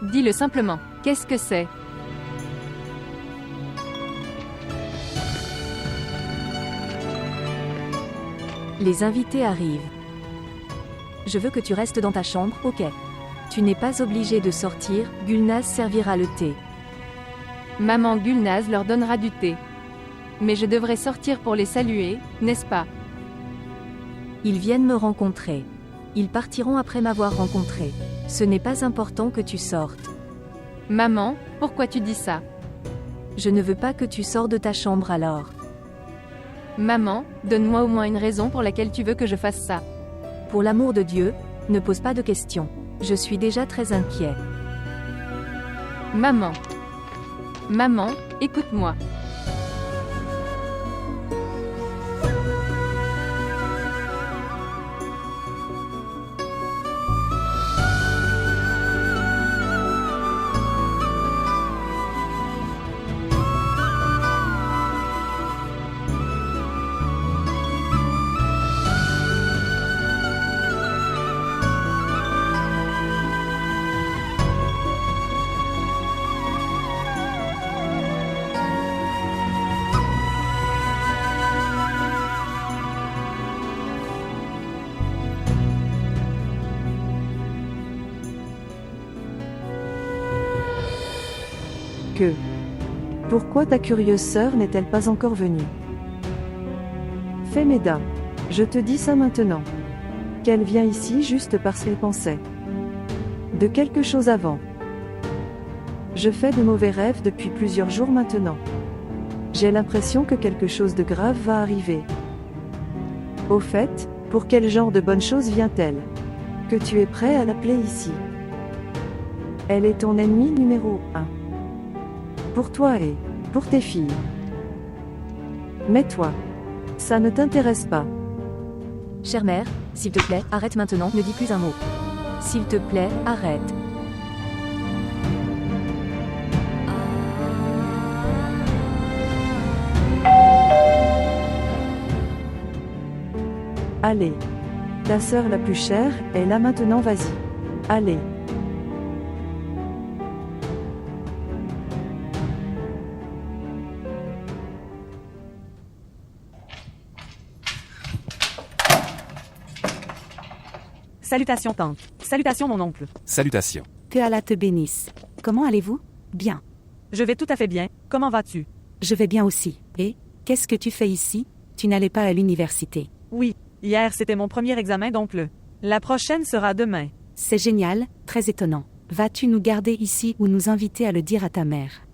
Dis-le simplement. Qu'est-ce que c'est? Les invités arrivent. Je veux que tu restes dans ta chambre, ok? Tu n'es pas obligé de sortir, Gulnaz servira le thé. Maman Gulnaz leur donnera du thé. Mais je devrais sortir pour les saluer, n'est-ce pas? Ils viennent me rencontrer. Ils partiront après m'avoir rencontré. Ce n'est pas important que tu sortes. Maman, pourquoi tu dis ça? Je ne veux pas que tu sors de ta chambre alors. Maman, donne-moi au moins une raison pour laquelle tu veux que je fasse ça. Pour l'amour de Dieu, ne pose pas de questions. Je suis déjà très inquiet. Maman. Maman, écoute-moi. Que? Pourquoi ta curieuse sœur n'est-elle pas encore venue? Femeda, je te dis ça maintenant. Qu'elle vient ici juste parce qu'elle pensait de quelque chose avant. Je fais de mauvais rêves depuis plusieurs jours maintenant. J'ai l'impression que quelque chose de grave va arriver. Au fait, pour quel genre de bonne chose vient-elle? Que tu es prêt à l'appeler ici. Elle est ton ennemi numéro 1. Pour toi et pour tes filles. Mais toi, ça ne t'intéresse pas. Chère mère, s'il te plaît, arrête maintenant, ne dis plus un mot. S'il te plaît, arrête. Allez. Ta sœur la plus chère est là maintenant, vas-y. Allez. Salutations tante. Salutations mon oncle. Salutations. Que Allah te bénisse. Comment allez-vous? Bien. Je vais tout à fait bien. Comment vas-tu? Je vais bien aussi. Et, qu'est-ce que tu fais ici? Tu n'allais pas à l'université. Oui, hier c'était mon premier examen donc la prochaine sera demain. C'est génial, très étonnant. Vas-tu nous garder ici ou nous inviter à le dire à ta mère?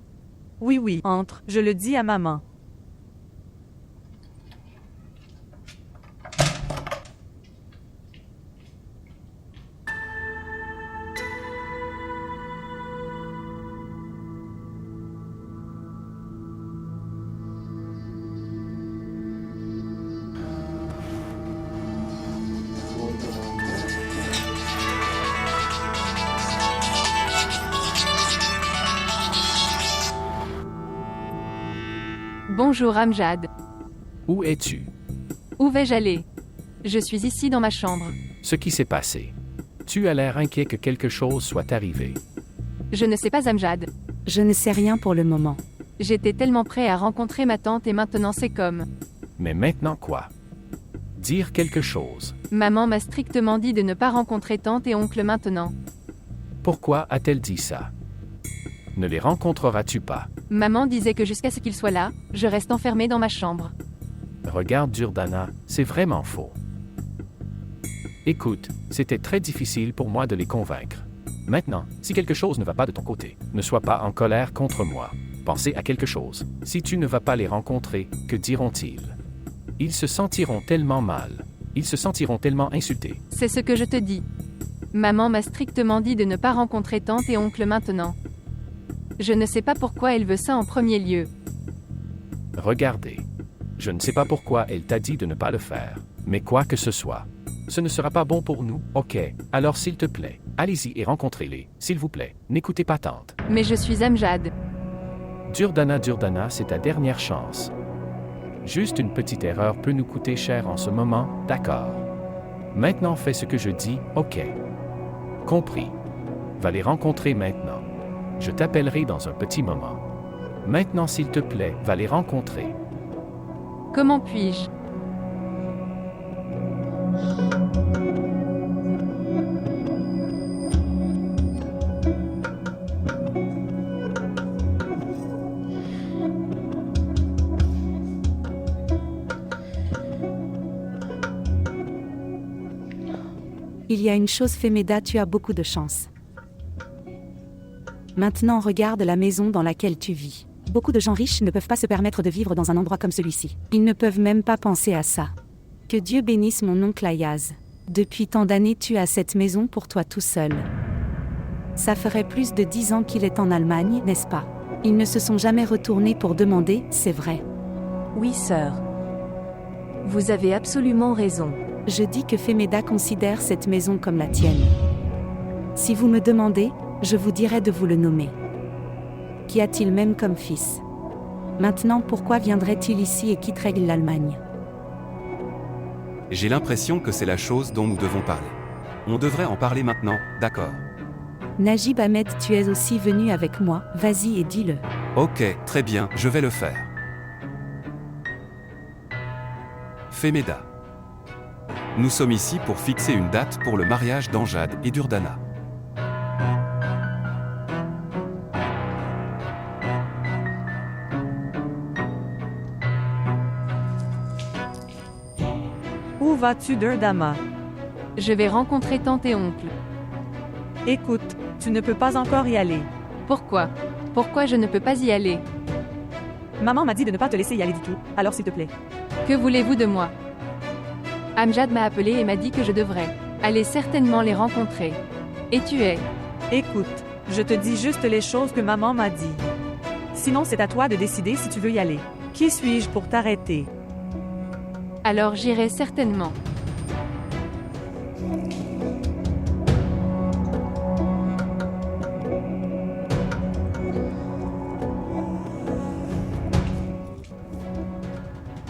Oui, entre, je le dis à maman. Bonjour Amjad. Où es-tu? Où vais-je aller? Je suis ici dans ma chambre. Ce qui s'est passé. Tu as l'air inquiet que quelque chose soit arrivé. Je ne sais pas Amjad. Je ne sais rien pour le moment. J'étais tellement prêt à rencontrer ma tante et maintenant c'est comme... Mais maintenant quoi? Dire quelque chose. Maman m'a strictement dit de ne pas rencontrer tante et oncle maintenant. Pourquoi a-t-elle dit ça? Ne les rencontreras-tu pas? Maman disait que jusqu'à ce qu'ils soient là, je reste enfermée dans ma chambre. Regarde Durdana, c'est vraiment faux. Écoute, c'était très difficile pour moi de les convaincre. Maintenant, si quelque chose ne va pas de ton côté, ne sois pas en colère contre moi. Pensez à quelque chose. Si tu ne vas pas les rencontrer, que diront-ils? Ils se sentiront tellement mal. Ils se sentiront tellement insultés. C'est ce que je te dis. Maman m'a strictement dit de ne pas rencontrer tante et oncle maintenant. Je ne sais pas pourquoi elle veut ça en premier lieu. Regardez. Je ne sais pas pourquoi elle t'a dit de ne pas le faire, mais quoi que ce soit. Ce ne sera pas bon pour nous, ok? Alors s'il te plaît, allez-y et rencontrez-les, s'il vous plaît. N'écoutez pas tante. Mais je suis Amjad. Durdana, c'est ta dernière chance. Juste une petite erreur peut nous coûter cher en ce moment, d'accord? Maintenant fais ce que je dis, ok? Compris. Va les rencontrer maintenant. Je t'appellerai dans un petit moment. Maintenant, s'il te plaît, va les rencontrer. Comment puis-je? Il y a une chose, Femeda, tu as beaucoup de chance. Maintenant regarde la maison dans laquelle tu vis. Beaucoup de gens riches ne peuvent pas se permettre de vivre dans un endroit comme celui-ci. Ils ne peuvent même pas penser à ça. Que Dieu bénisse mon oncle Ayaz. Depuis tant d'années tu as cette maison pour toi tout seul. Ça ferait plus de 10 ans qu'il est en Allemagne, n'est-ce pas? Ils ne se sont jamais retournés pour demander, c'est vrai. Oui, sœur. Vous avez absolument raison. Je dis que Femeda considère cette maison comme la tienne. Si vous me demandez, je vous dirai de vous le nommer. Qu'y a-t-il même comme fils? Maintenant pourquoi viendrait-il ici et quitterait l'Allemagne? J'ai l'impression que c'est la chose dont nous devons parler. On devrait en parler maintenant, d'accord? Najib Ahmed, tu es aussi venu avec moi, vas-y et dis-le. Ok, très bien, je vais le faire. Femeda. Nous sommes ici pour fixer une date pour le mariage d'Amjad et d'Urdana. Où vas-tu, Durdana? Je vais rencontrer tante et oncle. Écoute, tu ne peux pas encore y aller. Pourquoi? Pourquoi je ne peux pas y aller? Maman m'a dit de ne pas te laisser y aller du tout, alors s'il te plaît. Que voulez-vous de moi? Amjad m'a appelé et m'a dit que je devrais aller certainement les rencontrer. Et tu es? Écoute, je te dis juste les choses que maman m'a dit. Sinon c'est à toi de décider si tu veux y aller. Qui suis-je pour t'arrêter? Alors j'irai certainement.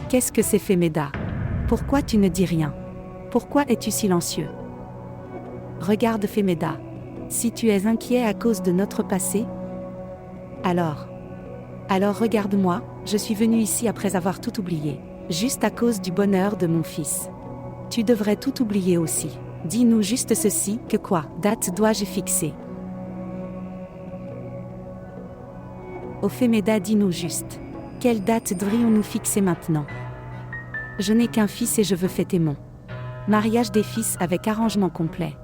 Qu'est-ce que c'est Femeda? Pourquoi tu ne dis rien? Pourquoi es-tu silencieux? Regarde Femeda. Si tu es inquiet à cause de notre passé, alors regarde-moi, je suis venu ici après avoir tout oublié. Juste à cause du bonheur de mon fils. Tu devrais tout oublier aussi. Dis-nous juste ceci, que quoi, date dois-je fixer? Oh Femeda, dis-nous juste. Quelle date devrions-nous fixer maintenant? Je n'ai qu'un fils et je veux fêter mon mariage des fils avec arrangement complet.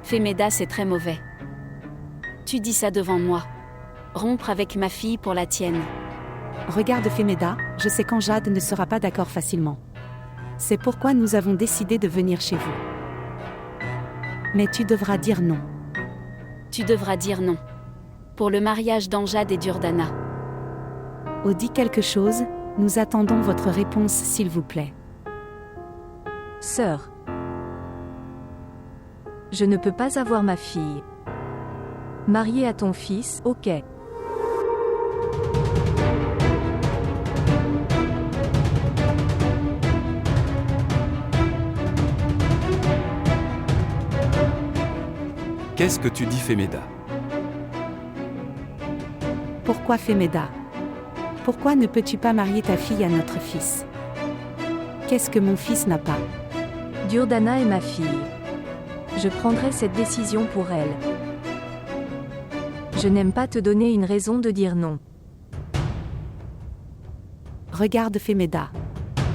Femeda, c'est très mauvais. Tu dis ça devant moi. Rompre avec ma fille pour la tienne. Regarde Femeda, je sais qu'Amjad ne sera pas d'accord facilement. C'est pourquoi nous avons décidé de venir chez vous. Mais tu devras dire non. Tu devras dire non. Pour le mariage d'Amjad et d'Urdana. Oh, dis quelque chose, nous attendons votre réponse s'il vous plaît. Sœur. Je ne peux pas avoir ma fille. Mariée à ton fils, ok. Qu'est-ce que tu dis Femeda? Pourquoi Femeda? Pourquoi ne peux-tu pas marier ta fille à notre fils? Qu'est-ce que mon fils n'a pas? Durdana est ma fille. Je prendrai cette décision pour elle. Je n'aime pas te donner une raison de dire non. Regarde Femeda.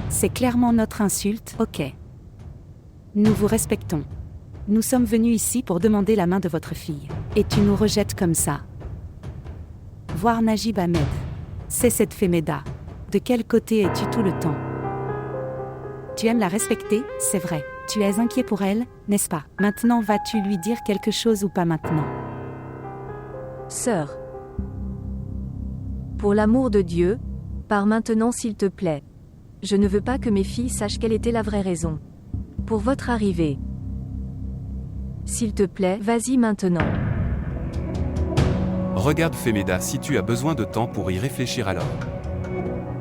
C'est clairement notre insulte, ok. Nous vous respectons. Nous sommes venus ici pour demander la main de votre fille. Et tu nous rejettes comme ça. Voir Najib Ahmed. C'est cette Femeda. De quel côté es-tu tout le temps? Tu aimes la respecter, c'est vrai. Tu es inquiet pour elle, n'est-ce pas? Maintenant vas-tu lui dire quelque chose ou pas maintenant? Sœur. Pour l'amour de Dieu, pars maintenant s'il te plaît. Je ne veux pas que mes filles sachent quelle était la vraie raison. Pour votre arrivée. S'il te plaît, vas-y maintenant. Regarde Femeda, si tu as besoin de temps pour y réfléchir alors.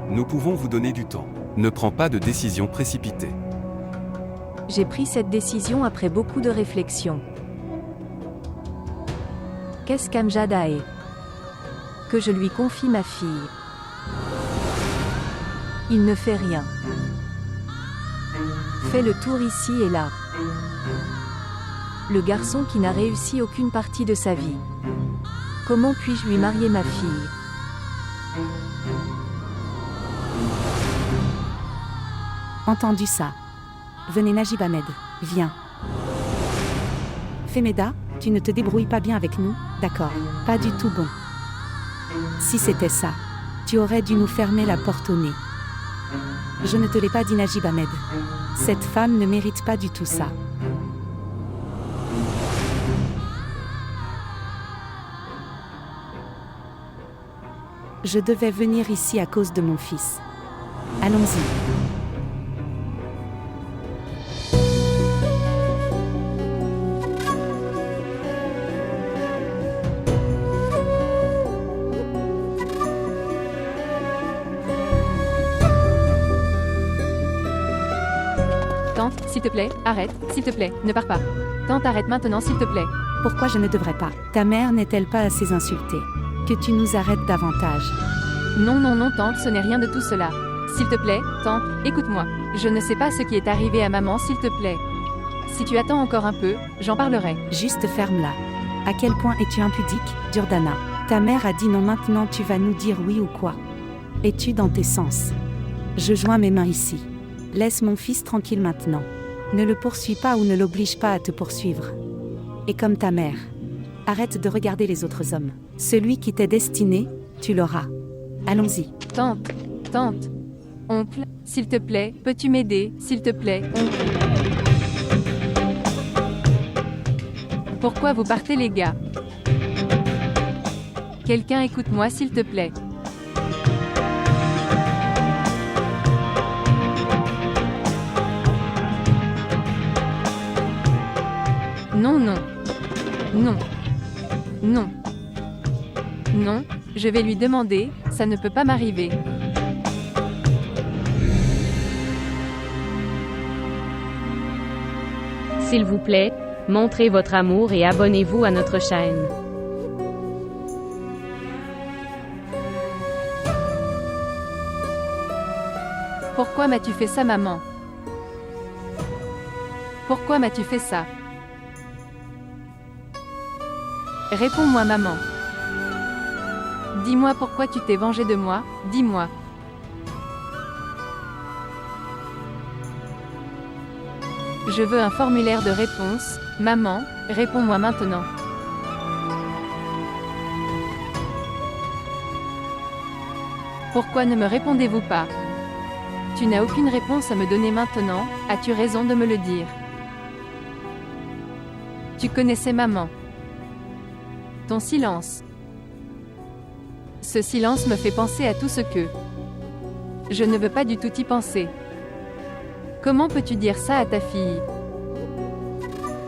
Nous pouvons vous donner du temps. Ne prends pas de décision précipitée. J'ai pris cette décision après beaucoup de réflexion. Qu'est-ce qu'Amjad a? Que je lui confie ma fille. Il ne fait rien. Fait le tour ici et là. Le garçon qui n'a réussi aucune partie de sa vie. Comment puis-je lui marier ma fille? Entendu ça. Venez Najib Ahmed, viens. Femeda, tu ne te débrouilles pas bien avec nous, d'accord? Pas du tout bon. Si c'était ça, tu aurais dû nous fermer la porte au nez. Je ne te l'ai pas dit Najib Ahmed. Cette femme ne mérite pas du tout ça. Je devais venir ici à cause de mon fils. Allons-y. Tante, s'il te plaît, arrête, s'il te plaît, ne pars pas. Tante, arrête maintenant, s'il te plaît. Pourquoi je ne devrais pas? Ta mère n'est-elle pas assez insultée? Que tu nous arrêtes davantage. Non, non, non, tante, ce n'est rien de tout cela. S'il te plaît, tante, écoute-moi. Je ne sais pas ce qui est arrivé à maman, s'il te plaît. Si tu attends encore un peu, j'en parlerai. Juste ferme-la. À quel point es-tu impudique, Jordana? Ta mère a dit non, maintenant tu vas nous dire oui ou quoi? Es-tu dans tes sens? Je joins mes mains ici. Laisse mon fils tranquille maintenant. Ne le poursuis pas ou ne l'oblige pas à te poursuivre. Et comme ta mère. Arrête de regarder les autres hommes. Celui qui t'est destiné, tu l'auras. Allons-y. Tante, tante. Oncle, s'il te plaît, peux-tu m'aider, s'il te plaît, oncle? Pourquoi vous partez, les gars? Quelqu'un écoute-moi, s'il te plaît. Non, non. Non. Non. Non, je vais lui demander, ça ne peut pas m'arriver. S'il vous plaît, montrez votre amour et abonnez-vous à notre chaîne. Pourquoi m'as-tu fait ça, maman? Pourquoi m'as-tu fait ça? Réponds-moi, maman. Dis-moi pourquoi tu t'es vengé de moi, dis-moi. Je veux un formulaire de réponse, maman, réponds-moi maintenant. Pourquoi ne me répondez-vous pas? Tu n'as aucune réponse à me donner maintenant, as-tu raison de me le dire? Tu connaissais maman. Ton silence. Ce silence me fait penser à tout ce que... Je ne veux pas du tout y penser. Comment peux-tu dire ça à ta fille?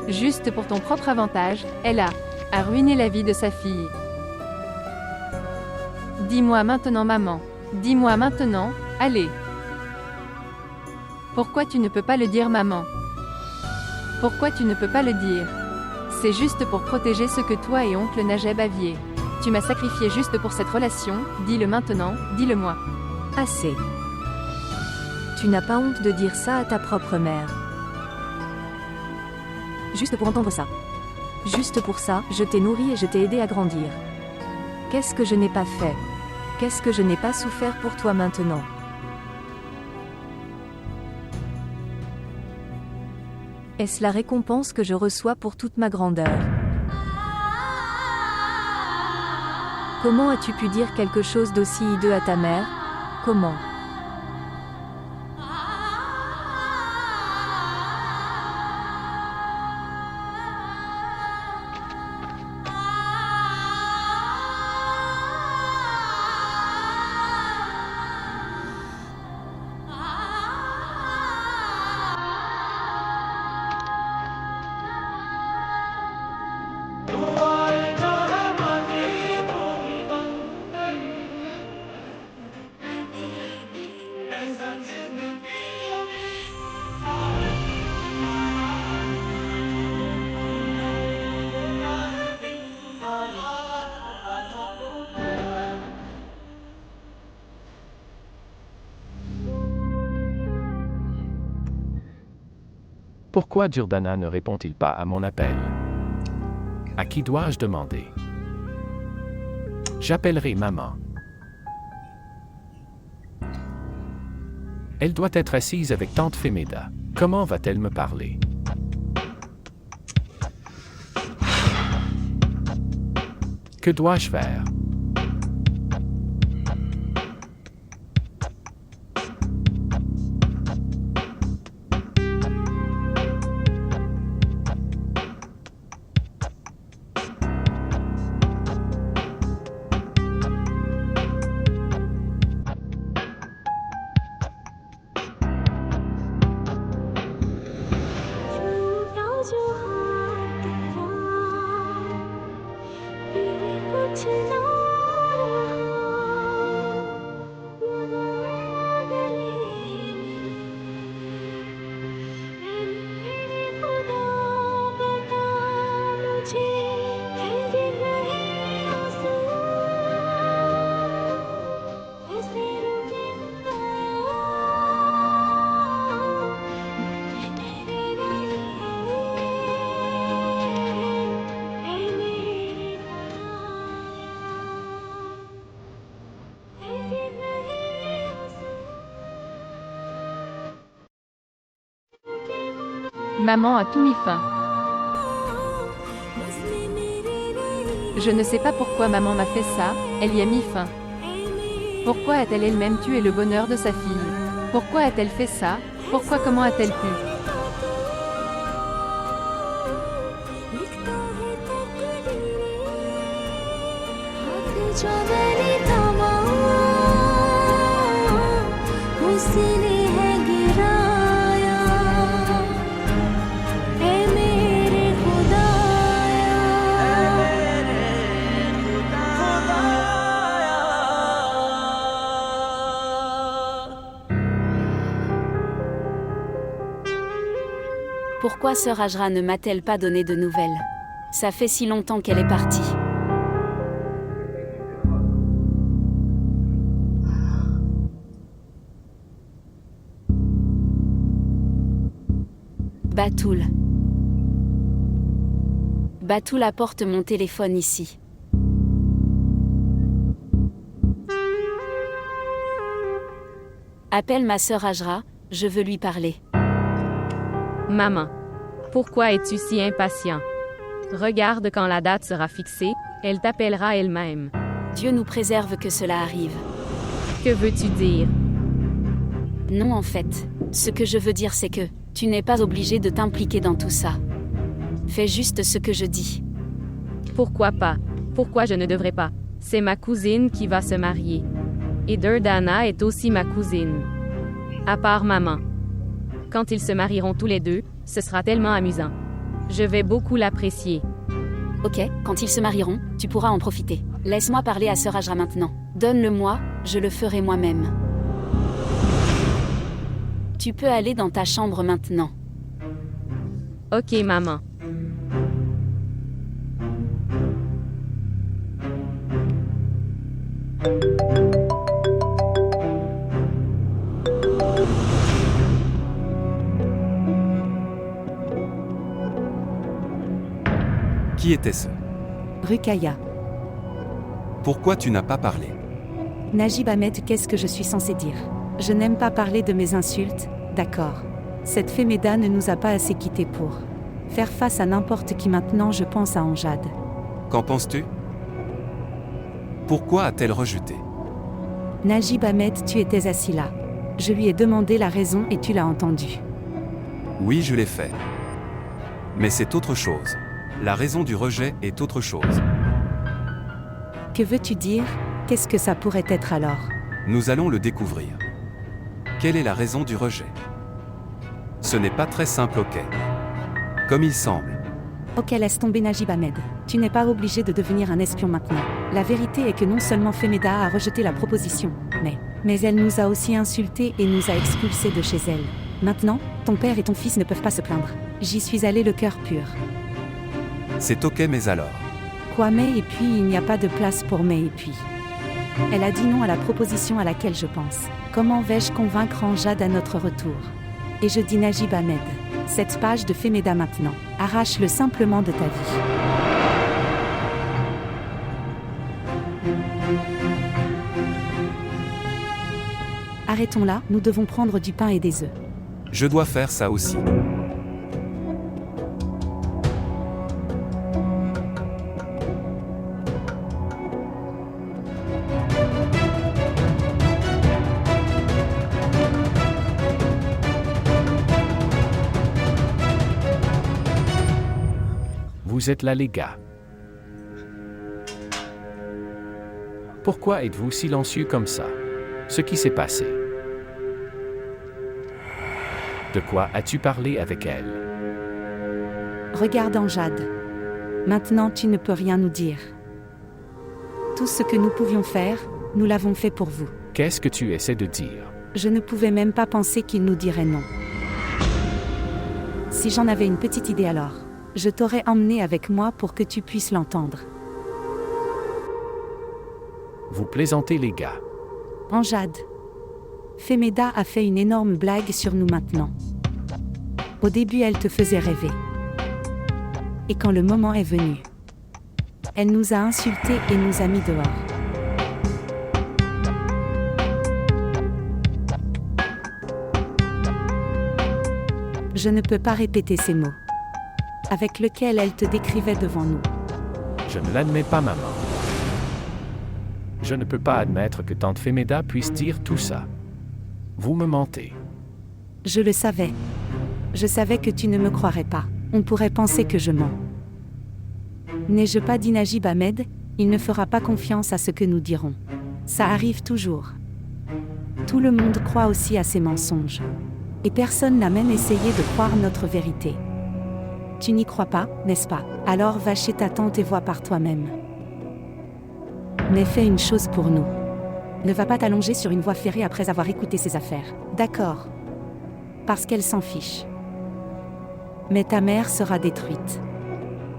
Juste pour ton propre avantage, elle a ruiné la vie de sa fille. Dis-moi maintenant, maman. Dis-moi maintenant, allez. Pourquoi tu ne peux pas le dire, maman? Pourquoi tu ne peux pas le dire? C'est juste pour protéger ce que toi et oncle Najib aviez. Tu m'as sacrifié juste pour cette relation, dis-le maintenant, dis-le-moi. Assez. Tu n'as pas honte de dire ça à ta propre mère. Juste pour entendre ça. Juste pour ça, je t'ai nourri et je t'ai aidé à grandir. Qu'est-ce que je n'ai pas fait? Qu'est-ce que je n'ai pas souffert pour toi maintenant? Est-ce la récompense que je reçois pour toute ma grandeur? Comment as-tu pu dire quelque chose d'aussi hideux à ta mère? Comment? Pourquoi Durdana ne répond-il pas à mon appel? À qui dois-je demander? J'appellerai maman. Elle doit être assise avec tante Femeda. Comment va-t-elle me parler? Que dois-je faire? Maman a tout mis fin. Je ne sais pas pourquoi maman m'a fait ça, elle y a mis fin. Pourquoi a-t-elle elle-même tué le bonheur de sa fille? Pourquoi a-t-elle fait ça? Pourquoi comment a-t-elle pu? Pourquoi sœur Hajra ne m'a-t-elle pas donné de nouvelles? Ça fait si longtemps qu'elle est partie. Batoul. Batoul apporte mon téléphone ici. Appelle ma sœur Hajra, je veux lui parler. Maman, pourquoi es-tu si impatient? Regarde quand la date sera fixée, elle t'appellera elle-même. Dieu nous préserve que cela arrive. Que veux-tu dire? Non en fait, ce que je veux dire c'est que, tu n'es pas obligé de t'impliquer dans tout ça. Fais juste ce que je dis. Pourquoi pas? Pourquoi je ne devrais pas? C'est ma cousine qui va se marier. Et Durdana est aussi ma cousine. À part maman. Quand ils se marieront tous les deux, ce sera tellement amusant. Je vais beaucoup l'apprécier. Ok, quand ils se marieront, tu pourras en profiter. Laisse-moi parler à sœur Hajra maintenant. Donne-le-moi, je le ferai moi-même. Tu peux aller dans ta chambre maintenant. Ok maman. Qui était-ce? Ruqayya. Pourquoi tu n'as pas parlé? Najib Ahmed, qu'est-ce que je suis censé dire? Je n'aime pas parler de mes insultes, d'accord. Cette Femeda ne nous a pas assez quittés pour faire face à n'importe qui. Maintenant je pense à Amjad. Qu'en penses-tu? Pourquoi a-t-elle rejeté? Najib Ahmed, tu étais assis là. Je lui ai demandé la raison et tu l'as entendu. Oui, je l'ai fait. Mais c'est autre chose. La raison du rejet est autre chose. Que veux-tu dire? Qu'est-ce que ça pourrait être alors? Nous allons le découvrir. Quelle est la raison du rejet? Ce n'est pas très simple, ok? Comme il semble. Ok, laisse tomber Najib Ahmed. Tu n'es pas obligé de devenir un espion maintenant. La vérité est que non seulement Femeda a rejeté la proposition, mais elle nous a aussi insultés et nous a expulsés de chez elle. Maintenant, ton père et ton fils ne peuvent pas se plaindre. J'y suis allé le cœur pur. C'est ok, mais alors? Quoi mais et puis il n'y a pas de place pour mais et puis. Elle a dit non à la proposition à laquelle je pense. Comment vais-je convaincre Amjad à notre retour? Et je dis Najib Ahmed. Cette page de Femeda maintenant. Arrache-le simplement de ta vie. Arrêtons là, nous devons prendre du pain et des œufs. Je dois faire ça aussi. Vous êtes là les gars. Pourquoi êtes-vous silencieux comme ça? Ce qui s'est passé. De quoi as-tu parlé avec elle? Regarde Anjad. Maintenant tu ne peux rien nous dire. Tout ce que nous pouvions faire, nous l'avons fait pour vous. Qu'est-ce que tu essaies de dire? Je ne pouvais même pas penser qu'il nous dirait non. Si j'en avais une petite idée alors, je t'aurais emmené avec moi pour que tu puisses l'entendre. Vous plaisantez les gars. Anjad. Femeda a fait une énorme blague sur nous maintenant. Au début, elle te faisait rêver. Et quand le moment est venu, elle nous a insultés et nous a mis dehors. Je ne peux pas répéter ces mots, avec lesquels elle te décrivait devant nous. Je ne l'admets pas, maman. Je ne peux pas admettre que tante Femeda puisse dire tout ça. Vous me mentez. Je le savais. Je savais que tu ne me croirais pas. On pourrait penser que je mens. N'ai-je pas dit Najib Ahmed, il ne fera pas confiance à ce que nous dirons. Ça arrive toujours. Tout le monde croit aussi à ces mensonges. Et personne n'a même essayé de croire notre vérité. Tu n'y crois pas, n'est-ce pas? Alors va chez ta tante et vois par toi-même. Mais fais une chose pour nous. Ne va pas t'allonger sur une voie ferrée après avoir écouté ses affaires. D'accord. Parce qu'elle s'en fiche. Mais ta mère sera détruite.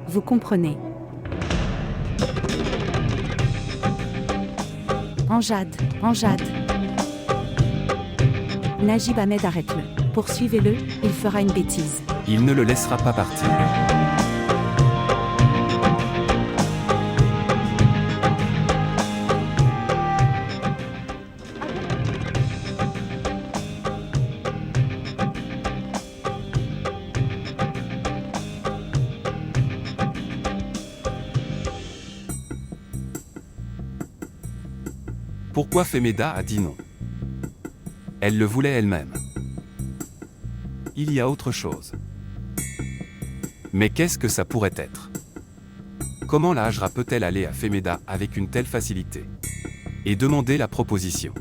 Vous comprenez? Anjad, Anjad. Najib Ahmed, arrête-le. Poursuivez-le, il fera une bêtise. Il ne le laissera pas partir. Pourquoi Femeda a dit non? Elle le voulait elle-même. Il y a autre chose. Mais qu'est-ce que ça pourrait être? Comment la Hajra peut-elle aller à Femeda avec une telle facilité et demander la proposition?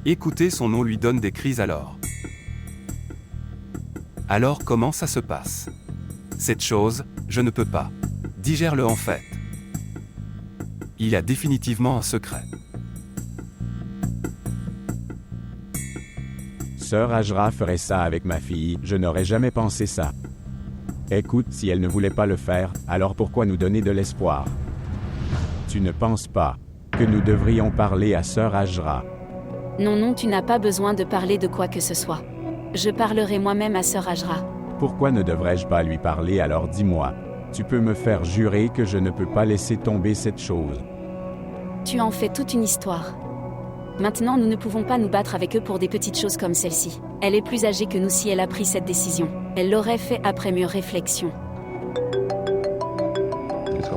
Écouter son nom lui donne des crises alors. Alors comment ça se passe? Cette chose, je ne peux pas. Digère-le en fait. Il y a définitivement un secret. Sœur Hajra ferait ça avec ma fille, je n'aurais jamais pensé ça. Écoute, si elle ne voulait pas le faire, alors pourquoi nous donner de l'espoir? Tu ne penses pas que nous devrions parler à Sœur Hajra? Non, non, tu n'as pas besoin de parler de quoi que ce soit. Je parlerai moi-même à Sœur Hajra. Pourquoi ne devrais-je pas lui parler alors dis-moi? Tu peux me faire jurer que je ne peux pas laisser tomber cette chose. Tu en fais toute une histoire. Maintenant, nous ne pouvons pas nous battre avec eux pour des petites choses comme celle-ci. Elle est plus âgée que nous si elle a pris cette décision. Elle l'aurait fait après mûre réflexion.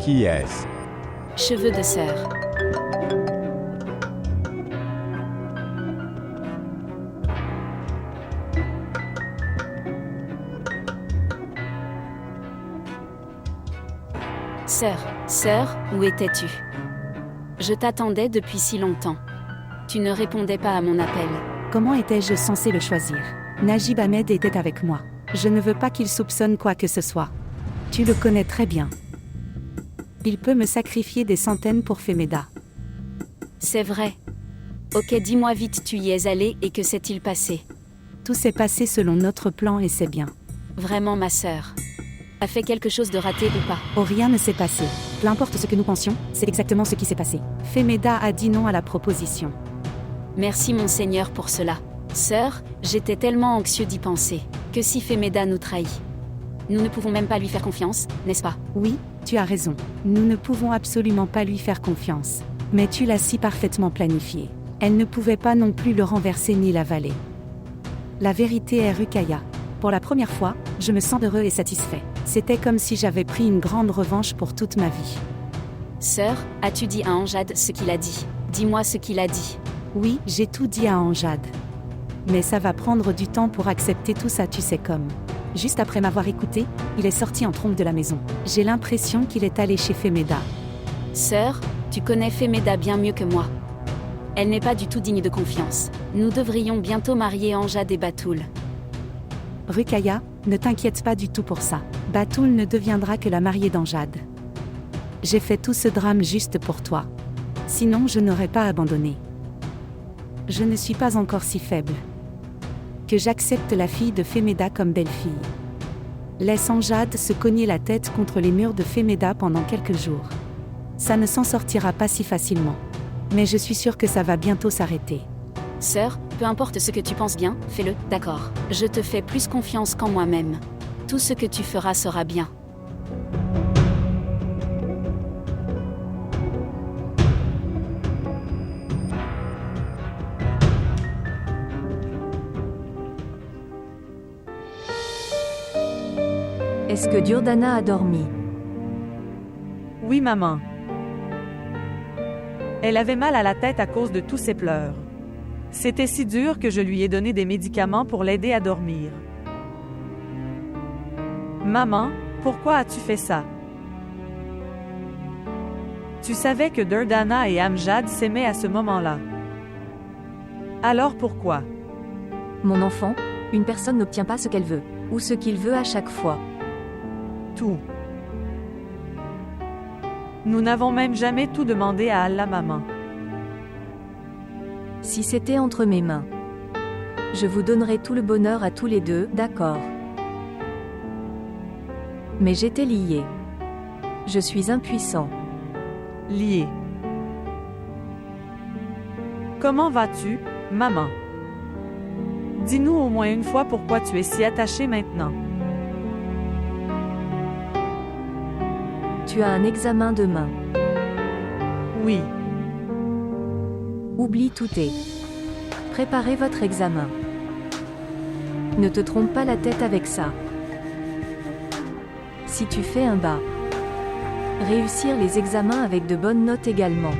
Qui est-ce? Cheveux de sœur. Sœur, où étais-tu? Je t'attendais depuis si longtemps. Tu ne répondais pas à mon appel. Comment étais-je censé le choisir? Najib Ahmed était avec moi. Je ne veux pas qu'il soupçonne quoi que ce soit. Tu le connais très bien. Il peut me sacrifier des centaines pour Femeda. C'est vrai. Ok, dis-moi vite, tu y es allé et que s'est-il passé? Tout s'est passé selon notre plan et c'est bien. Vraiment, ma sœur. A fait quelque chose de raté ou pas? Oh, rien ne s'est passé. Peu importe ce que nous pensions, c'est exactement ce qui s'est passé. Femeda a dit non à la proposition. Merci mon Seigneur pour cela. Sœur, j'étais tellement anxieux d'y penser. Que si Femeda nous trahit? Nous ne pouvons même pas lui faire confiance, n'est-ce pas? Oui, tu as raison. Nous ne pouvons absolument pas lui faire confiance. Mais tu l'as si parfaitement planifié. Elle ne pouvait pas non plus le renverser ni l'avaler. La vérité est Ruqayya. Pour la première fois, je me sens heureux et satisfait. C'était comme si j'avais pris une grande revanche pour toute ma vie. Sœur, as-tu dit à Amjad ce qu'il a dit? Dis-moi ce qu'il a dit. Oui, j'ai tout dit à Amjad. Mais ça va prendre du temps pour accepter tout ça, tu sais comme. Juste après m'avoir écouté, il est sorti en trompe de la maison. J'ai l'impression qu'il est allé chez Femeda. Sœur, tu connais Femeda bien mieux que moi. Elle n'est pas du tout digne de confiance. Nous devrions bientôt marier Amjad et Batoul. Ruqayya, ne t'inquiète pas du tout pour ça. Batoul ne deviendra que la mariée d'Amjad. J'ai fait tout ce drame juste pour toi. Sinon je n'aurais pas abandonné. Je ne suis pas encore si faible. Que j'accepte la fille de Femeda comme belle-fille. Laisse Amjad se cogner la tête contre les murs de Femeda pendant quelques jours. Ça ne s'en sortira pas si facilement. Mais je suis sûre que ça va bientôt s'arrêter. Sœur, peu importe ce que tu penses bien, fais-le, d'accord. Je te fais plus confiance qu'en moi-même. Tout ce que tu feras sera bien. Est-ce que Durdana a dormi? Oui, maman. Elle avait mal à la tête à cause de tous ses pleurs. C'était si dur que je lui ai donné des médicaments pour l'aider à dormir. Maman, pourquoi as-tu fait ça? Tu savais que Durdana et Amjad s'aimaient à ce moment-là. Alors pourquoi? Mon enfant, une personne n'obtient pas ce qu'elle veut, ou ce qu'il veut à chaque fois. Tout. Nous n'avons même jamais tout demandé à Allah, maman. Si c'était entre mes mains, je vous donnerais tout le bonheur à tous les deux, d'accord. Mais j'étais lié. Je suis impuissant. Lié. Comment vas-tu, maman? Dis-nous au moins une fois pourquoi tu es si attachée maintenant. Tu as un examen demain. Oui. Oublie tout et préparez votre examen. Ne te trompe pas la tête avec ça. Si tu fais un bas, réussir les examens avec de bonnes notes également.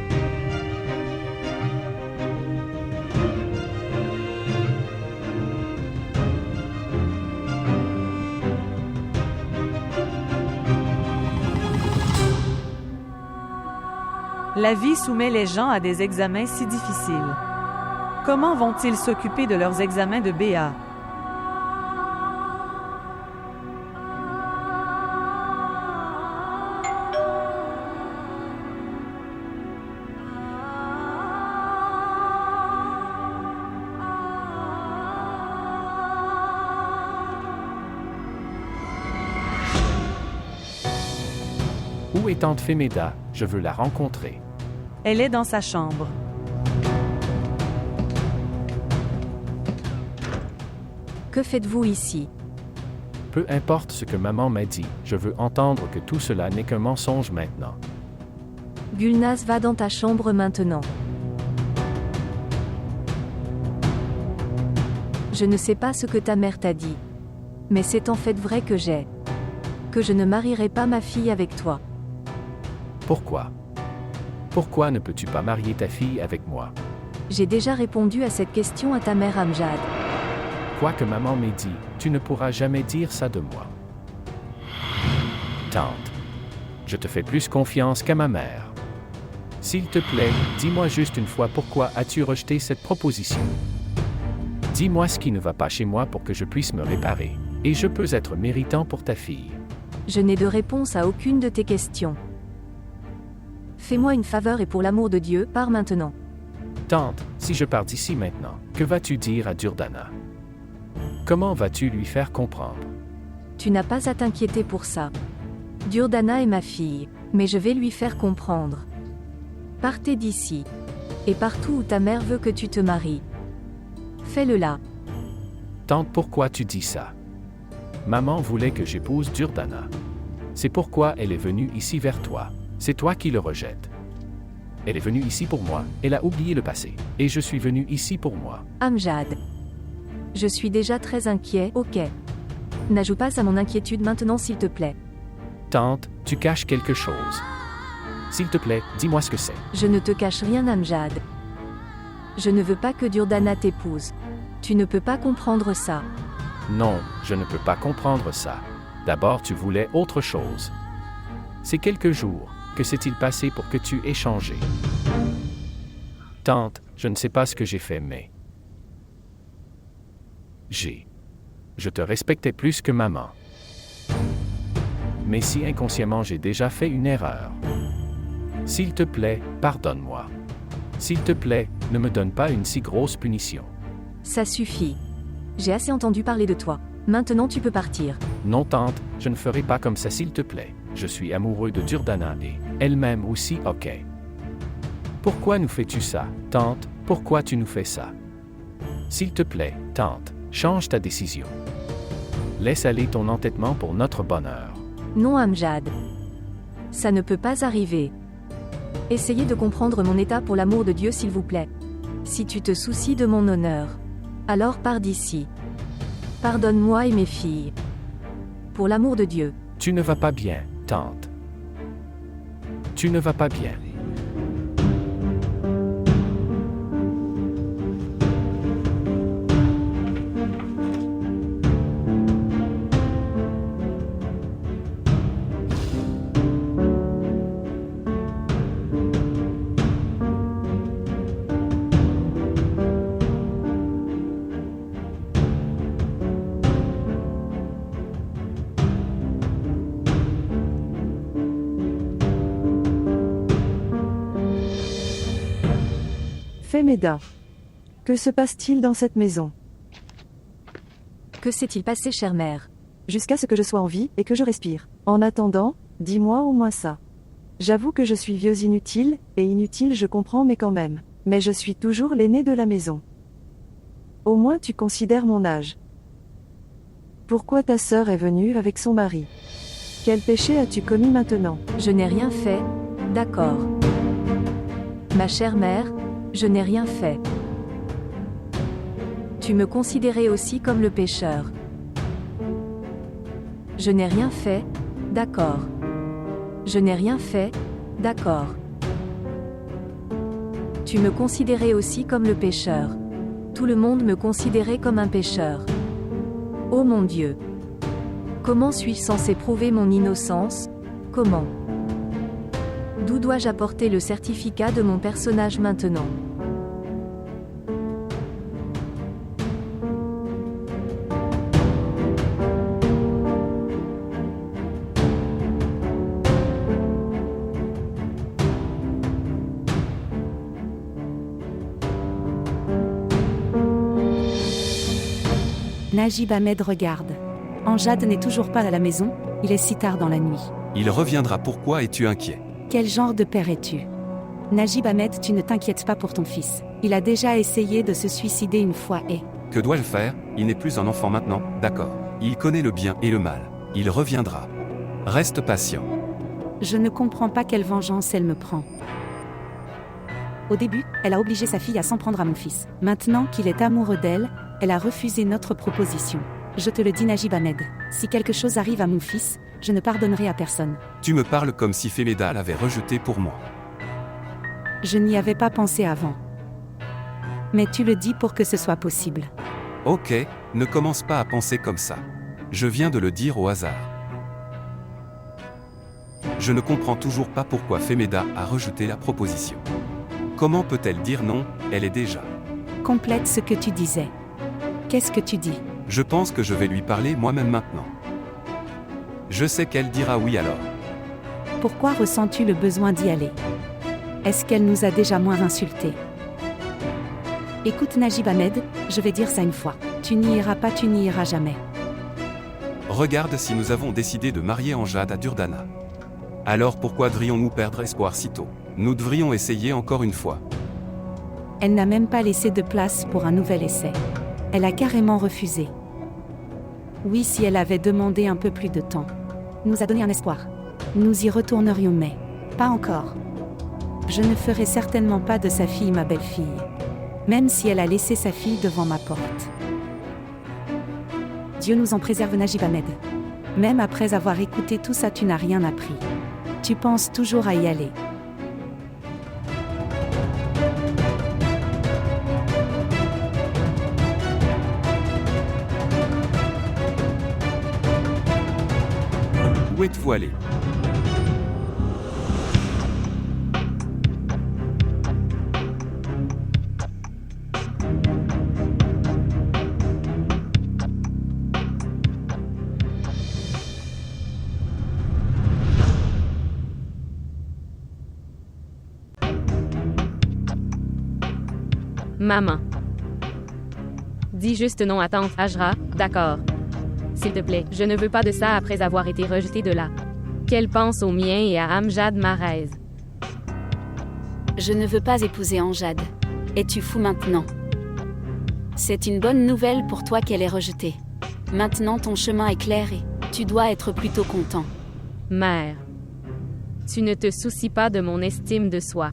La vie soumet les gens à des examens si difficiles. Comment vont-ils s'occuper de leurs examens de BA? Où est tante Femeda? Je veux la rencontrer. Elle est dans sa chambre. Que faites-vous ici? Peu importe ce que maman m'a dit, je veux entendre que tout cela n'est qu'un mensonge maintenant. Gulnaz, va dans ta chambre maintenant. Je ne sais pas ce que ta mère t'a dit. Mais c'est en fait vrai que je ne marierai pas ma fille avec toi. Pourquoi? Pourquoi ne peux-tu pas marier ta fille avec moi? J'ai déjà répondu à cette question à ta mère Amjad. Quoi que maman m'ait dit, tu ne pourras jamais dire ça de moi. Tante, je te fais plus confiance qu'à ma mère. S'il te plaît, dis-moi juste une fois pourquoi as-tu rejeté cette proposition? Dis-moi ce qui ne va pas chez moi pour que je puisse me réparer, et je peux être méritant pour ta fille. Je n'ai de réponse à aucune de tes questions. Fais-moi une faveur et pour l'amour de Dieu, pars maintenant. Tante, si je pars d'ici maintenant, que vas-tu dire à Durdana? Comment vas-tu lui faire comprendre? Tu n'as pas à t'inquiéter pour ça. Durdana est ma fille, mais je vais lui faire comprendre. Partez d'ici. Et partout où ta mère veut que tu te maries. Fais-le là. Tante, pourquoi tu dis ça? Maman voulait que j'épouse Durdana. C'est pourquoi elle est venue ici vers toi. C'est toi qui le rejettes. Elle est venue ici pour moi, elle a oublié le passé. Et je suis venu ici pour moi. Amjad. Je suis déjà très inquiet, ok. N'ajoute pas à mon inquiétude maintenant s'il te plaît. Tante, tu caches quelque chose. S'il te plaît, dis-moi ce que c'est. Je ne te cache rien, Amjad. Je ne veux pas que Durdana t'épouse. Tu ne peux pas comprendre ça. Non, je ne peux pas comprendre ça. D'abord, tu voulais autre chose. C'est quelques jours. Que s'est-il passé pour que tu aies changé? Tante, je ne sais pas ce que j'ai fait, mais... Je te respectais plus que maman. Mais si inconsciemment j'ai déjà fait une erreur. S'il te plaît, pardonne-moi. S'il te plaît, ne me donne pas une si grosse punition. Ça suffit. J'ai assez entendu parler de toi. Maintenant tu peux partir. Non, tante, je ne ferai pas comme ça s'il te plaît. Je suis amoureux de Durdana et elle-même aussi, ok. Pourquoi nous fais-tu ça, tante? Pourquoi tu nous fais ça? S'il te plaît, tante, change ta décision. Laisse aller ton entêtement pour notre bonheur. Non, Amjad. Ça ne peut pas arriver. Essayez de comprendre mon état pour l'amour de Dieu s'il vous plaît. Si tu te soucies de mon honneur, alors pars d'ici. Pardonne-moi et mes filles. Pour l'amour de Dieu. Tu ne vas pas bien, tante. Tu ne vas pas bien. Femeda. Que se passe-t-il dans cette maison? Que s'est-il passé, chère mère? Jusqu'à ce que je sois en vie et que je respire. En attendant, dis-moi au moins ça. J'avoue que je suis vieux inutile, et inutile je comprends mais quand même. Mais je suis toujours l'aîné de la maison. Au moins tu considères mon âge. Pourquoi ta sœur est venue avec son mari? Quel péché as-tu commis maintenant? Je n'ai rien fait, d'accord. Ma chère mère, je n'ai rien fait. Tu me considérais aussi comme le pécheur. Je n'ai rien fait, d'accord. Je n'ai rien fait, d'accord. Tu me considérais aussi comme le pécheur. Tout le monde me considérait comme un pécheur. Oh mon Dieu! Comment suis-je censé prouver mon innocence? Comment? D'où dois-je apporter le certificat de mon personnage maintenant? Najib Ahmed regarde. Amjad n'est toujours pas à la maison, il est si tard dans la nuit. Il reviendra, pourquoi es-tu inquiet? Quel genre de père es-tu? Najib Ahmed, tu ne t'inquiètes pas pour ton fils. Il a déjà essayé de se suicider une fois et... Que dois-je faire? Il n'est plus un enfant maintenant, d'accord. Il connaît le bien et le mal. Il reviendra. Reste patient. Je ne comprends pas quelle vengeance elle me prend. Au début, elle a obligé sa fille à s'en prendre à mon fils. Maintenant qu'il est amoureux d'elle, elle a refusé notre proposition. Je te le dis, Najib Ahmed, si quelque chose arrive à mon fils, je ne pardonnerai à personne. Tu me parles comme si Femeda l'avait rejeté pour moi. Je n'y avais pas pensé avant. Mais tu le dis pour que ce soit possible. Ok, ne commence pas à penser comme ça. Je viens de le dire au hasard. Je ne comprends toujours pas pourquoi Femeda a rejeté la proposition. Comment peut-elle dire non? Elle est déjà... Complète ce que tu disais. Qu'est-ce que tu dis? Je pense que je vais lui parler moi-même maintenant. Je sais qu'elle dira oui alors. Pourquoi ressens-tu le besoin d'y aller? Est-ce qu'elle nous a déjà moins insultés? Écoute Najib Ahmed, je vais dire ça une fois. Tu n'y iras pas, tu n'y iras jamais. Regarde, si nous avons décidé de marier Amjad à Durdana. Alors pourquoi devrions-nous perdre espoir si tôt? Nous devrions essayer encore une fois. Elle n'a même pas laissé de place pour un nouvel essai. Elle a carrément refusé. Oui, si elle avait demandé un peu plus de temps. Nous a donné un espoir. Nous y retournerions, mais pas encore. Je ne ferai certainement pas de sa fille ma belle-fille. Même si elle a laissé sa fille devant ma porte. Dieu nous en préserve, Najib Ahmed. Même après avoir écouté tout ça, tu n'as rien appris. Tu penses toujours à y aller. Où êtes-vous allé? Maman. Dis juste non à tante Hajra, d'accord. S'il te plaît, je ne veux pas de ça après avoir été rejetée de là. Qu'elle pense au mien et à Amjad Mahrez. Je ne veux pas épouser Amjad. Es-tu fou maintenant? C'est une bonne nouvelle pour toi qu'elle est rejetée. Maintenant ton chemin est clair et tu dois être plutôt content. Mère. Tu ne te soucies pas de mon estime de soi.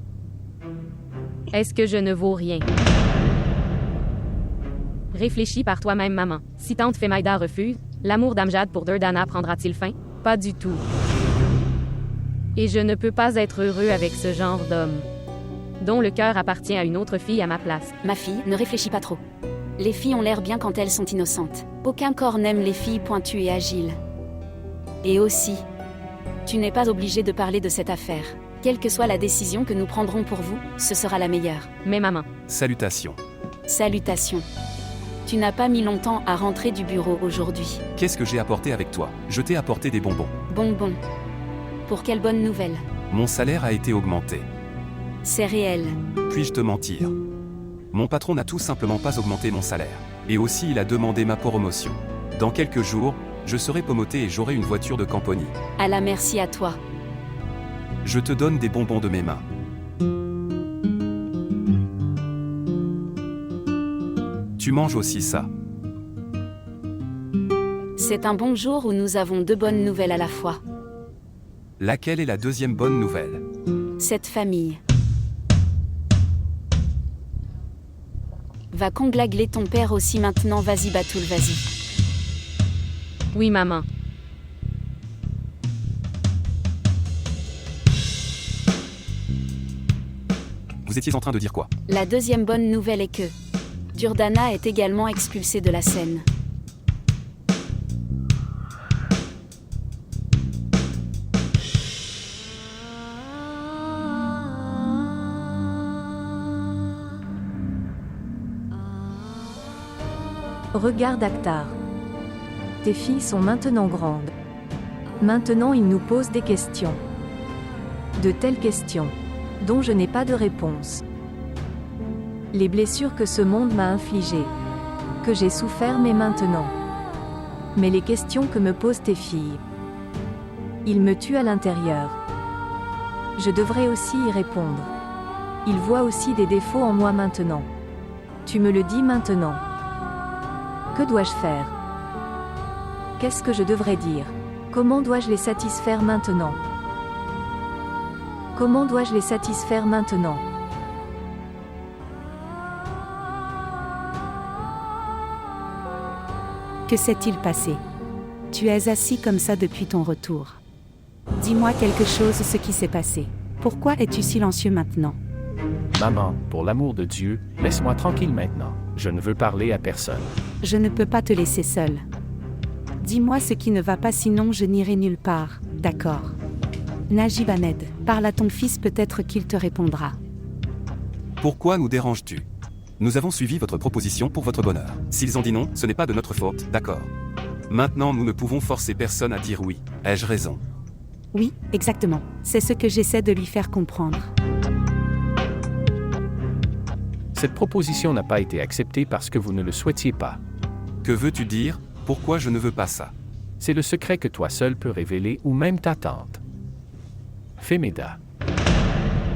Est-ce que je ne vaux rien? Réfléchis par toi-même, maman. Si tante Femaida refuse, l'amour d'Amjad pour Durdana prendra-t-il fin? Pas du tout. Et je ne peux pas être heureux avec ce genre d'homme, dont le cœur appartient à une autre fille à ma place. Ma fille, ne réfléchis pas trop. Les filles ont l'air bien quand elles sont innocentes. Aucun corps n'aime les filles pointues et agiles. Et aussi, tu n'es pas obligé de parler de cette affaire. Quelle que soit la décision que nous prendrons pour vous, ce sera la meilleure. Mais maman. Salutations. Salutations. Tu n'as pas mis longtemps à rentrer du bureau aujourd'hui. Qu'est-ce que j'ai apporté avec toi? Je t'ai apporté des bonbons. Bonbons. Pour quelle bonne nouvelle? Mon salaire a été augmenté. C'est réel. Puis-je te mentir? Mon patron n'a tout simplement pas augmenté mon salaire. Et aussi il a demandé ma promotion. Dans quelques jours, je serai promoté et j'aurai une voiture de Camponi. Allah merci à toi. Je te donne des bonbons de mes mains. Tu manges aussi ça. C'est un bon jour où nous avons deux bonnes nouvelles à la fois. Laquelle est la deuxième bonne nouvelle? Cette famille va conglagler ton père aussi maintenant. Vas-y Batoul, vas-y. Oui, maman. Vous étiez en train de dire quoi? La deuxième bonne nouvelle est que Durdana est également expulsée de la scène. Regarde Akhtar. Tes filles sont maintenant grandes. Maintenant ils nous posent des questions. De telles questions, dont je n'ai pas de réponse. Les blessures que ce monde m'a infligées, que j'ai souffert mais maintenant. Mais les questions que me posent tes filles, ils me tuent à l'intérieur. Je devrais aussi y répondre. Ils voient aussi des défauts en moi maintenant. Tu me le dis maintenant. Que dois-je faire? Qu'est-ce que je devrais dire? Comment dois-je les satisfaire maintenant? Comment dois-je les satisfaire maintenant? Que s'est-il passé? Tu es assis comme ça depuis ton retour. Dis-moi quelque chose, ce qui s'est passé. Pourquoi es-tu silencieux maintenant? Maman, pour l'amour de Dieu, laisse-moi tranquille maintenant. Je ne veux parler à personne. Je ne peux pas te laisser seul. Dis-moi ce qui ne va pas, sinon je n'irai nulle part, d'accord? Najib Ahmed, parle à ton fils, peut-être qu'il te répondra. Pourquoi nous déranges-tu? Nous avons suivi votre proposition pour votre bonheur. S'ils ont dit non, ce n'est pas de notre faute, d'accord? Maintenant, nous ne pouvons forcer personne à dire oui. Ai-je raison? Oui, exactement. C'est ce que j'essaie de lui faire comprendre. Cette proposition n'a pas été acceptée parce que vous ne le souhaitiez pas. Que veux-tu dire? Pourquoi je ne veux pas ça? C'est le secret que toi seul peux révéler ou même ta tante. Femaida.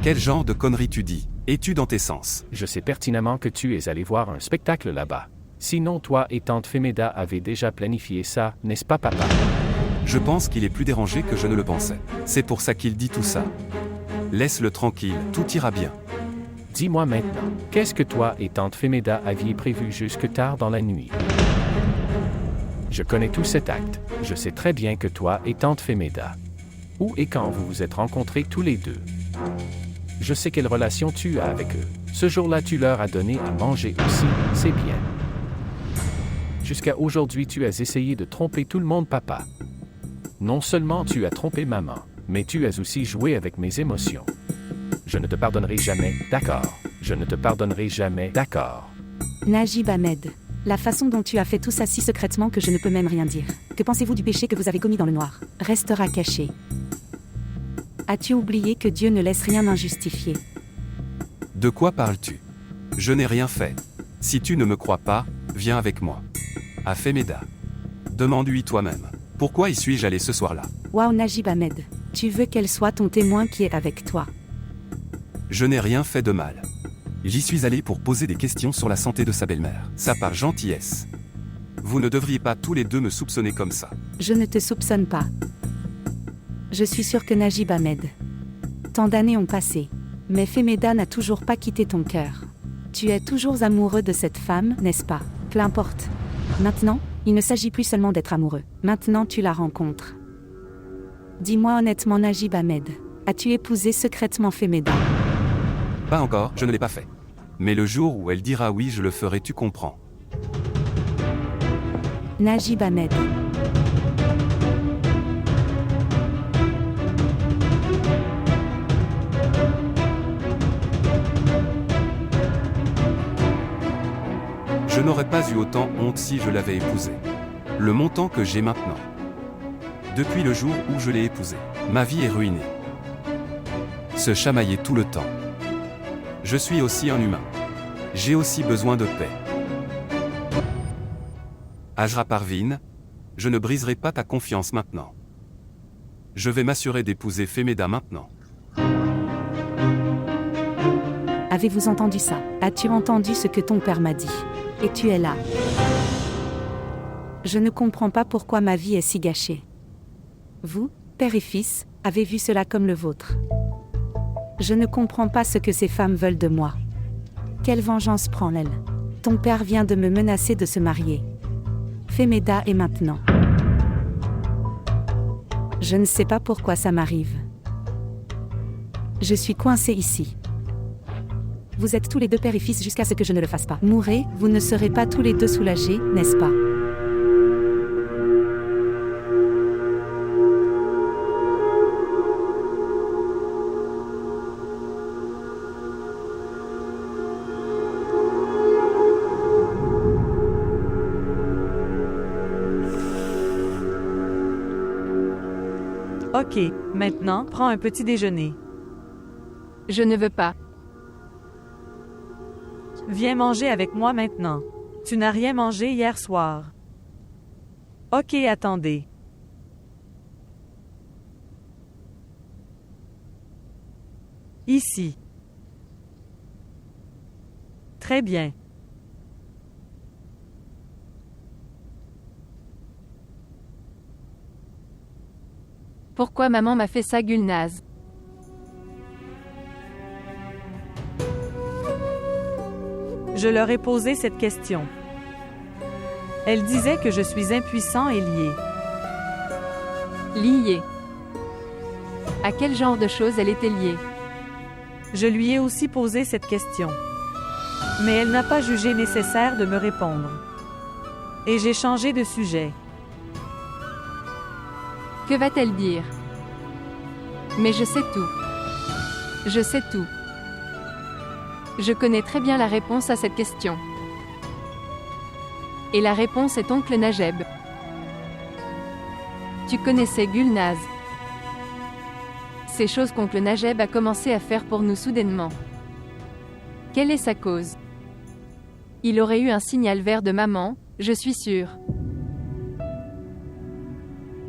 Quel genre de conneries tu dis? Es-tu dans tes sens? Je sais pertinemment que tu es allé voir un spectacle là-bas. Sinon toi et tante Femeda avez déjà planifié ça, n'est-ce pas papa? Je pense qu'il est plus dérangé que je ne le pensais. C'est pour ça qu'il dit tout ça. Laisse-le tranquille, tout ira bien. Dis-moi maintenant, qu'est-ce que toi et tante Femeda aviez prévu jusque tard dans la nuit? Je connais tout cet acte. Je sais très bien que toi et tante Femeda. Où et quand vous vous êtes rencontrés tous les deux? Je sais quelle relation tu as avec eux. Ce jour-là, tu leur as donné à manger aussi, c'est bien. Jusqu'à aujourd'hui, tu as essayé de tromper tout le monde, papa. Non seulement tu as trompé maman, mais tu as aussi joué avec mes émotions. Je ne te pardonnerai jamais, d'accord? Je ne te pardonnerai jamais, d'accord? Najib Ahmed, la façon dont tu as fait tout ça si secrètement que je ne peux même rien dire. Que pensez-vous du péché que vous avez commis dans le noir? Restera caché. As-tu oublié que Dieu ne laisse rien injustifié? De quoi parles-tu? Je n'ai rien fait. Si tu ne me crois pas, viens avec moi. À Femeda. Demande-lui toi-même. Pourquoi y suis-je allé ce soir-là? Waouh Najib Ahmed, tu veux qu'elle soit ton témoin qui est avec toi? Je n'ai rien fait de mal. J'y suis allé pour poser des questions sur la santé de sa belle-mère. Ça par gentillesse. Vous ne devriez pas tous les deux me soupçonner comme ça. Je ne te soupçonne pas. Je suis sûre que Najib Ahmed. Tant d'années ont passé. Mais Femeda n'a toujours pas quitté ton cœur. Tu es toujours amoureux de cette femme, n'est-ce pas? Peu importe. Maintenant, il ne s'agit plus seulement d'être amoureux. Maintenant tu la rencontres. Dis-moi honnêtement Najib Ahmed, as-tu épousé secrètement Femeda? Pas encore, je ne l'ai pas fait. Mais le jour où elle dira oui, je le ferai, tu comprends. Najib Ahmed. Je n'aurais pas eu autant honte si je l'avais épousée. Le montant que j'ai maintenant. Depuis le jour où je l'ai épousée, ma vie est ruinée. Se chamailler tout le temps. Je suis aussi un humain. J'ai aussi besoin de paix. Ajra Parveen, je ne briserai pas ta confiance maintenant. Je vais m'assurer d'épouser Femeda maintenant. Avez-vous entendu ça? As-tu entendu ce que ton père m'a dit? Et tu es là. Je ne comprends pas pourquoi ma vie est si gâchée. Vous, père et fils, avez vu cela comme le vôtre. Je ne comprends pas ce que ces femmes veulent de moi. Quelle vengeance prend-elle? Ton père vient de me menacer de se marier. Femeda est maintenant. Je ne sais pas pourquoi ça m'arrive. Je suis coincée ici. Vous êtes tous les deux père et fils jusqu'à ce que je ne le fasse pas. Mourrez, vous ne serez pas tous les deux soulagés, n'est-ce pas? Ok, maintenant, prends un petit déjeuner. Je ne veux pas. Viens manger avec moi maintenant. Tu n'as rien mangé hier soir. Ok, attendez. Ici. Très bien. Pourquoi maman m'a fait ça, Gulnaz? Je leur ai posé cette question. Elle disait que je suis impuissant et lié. Liée. À quel genre de choses elle était liée? Je lui ai aussi posé cette question. Mais elle n'a pas jugé nécessaire de me répondre. Et j'ai changé de sujet. Que va-t-elle dire? Mais je sais tout. Je sais tout. Je connais très bien la réponse à cette question. Et la réponse est oncle Najeb. Tu connaissais Gulnaz. Ces choses qu'oncle Najeb a commencé à faire pour nous soudainement. Quelle est sa cause? Il aurait eu un signal vert de maman, je suis sûre.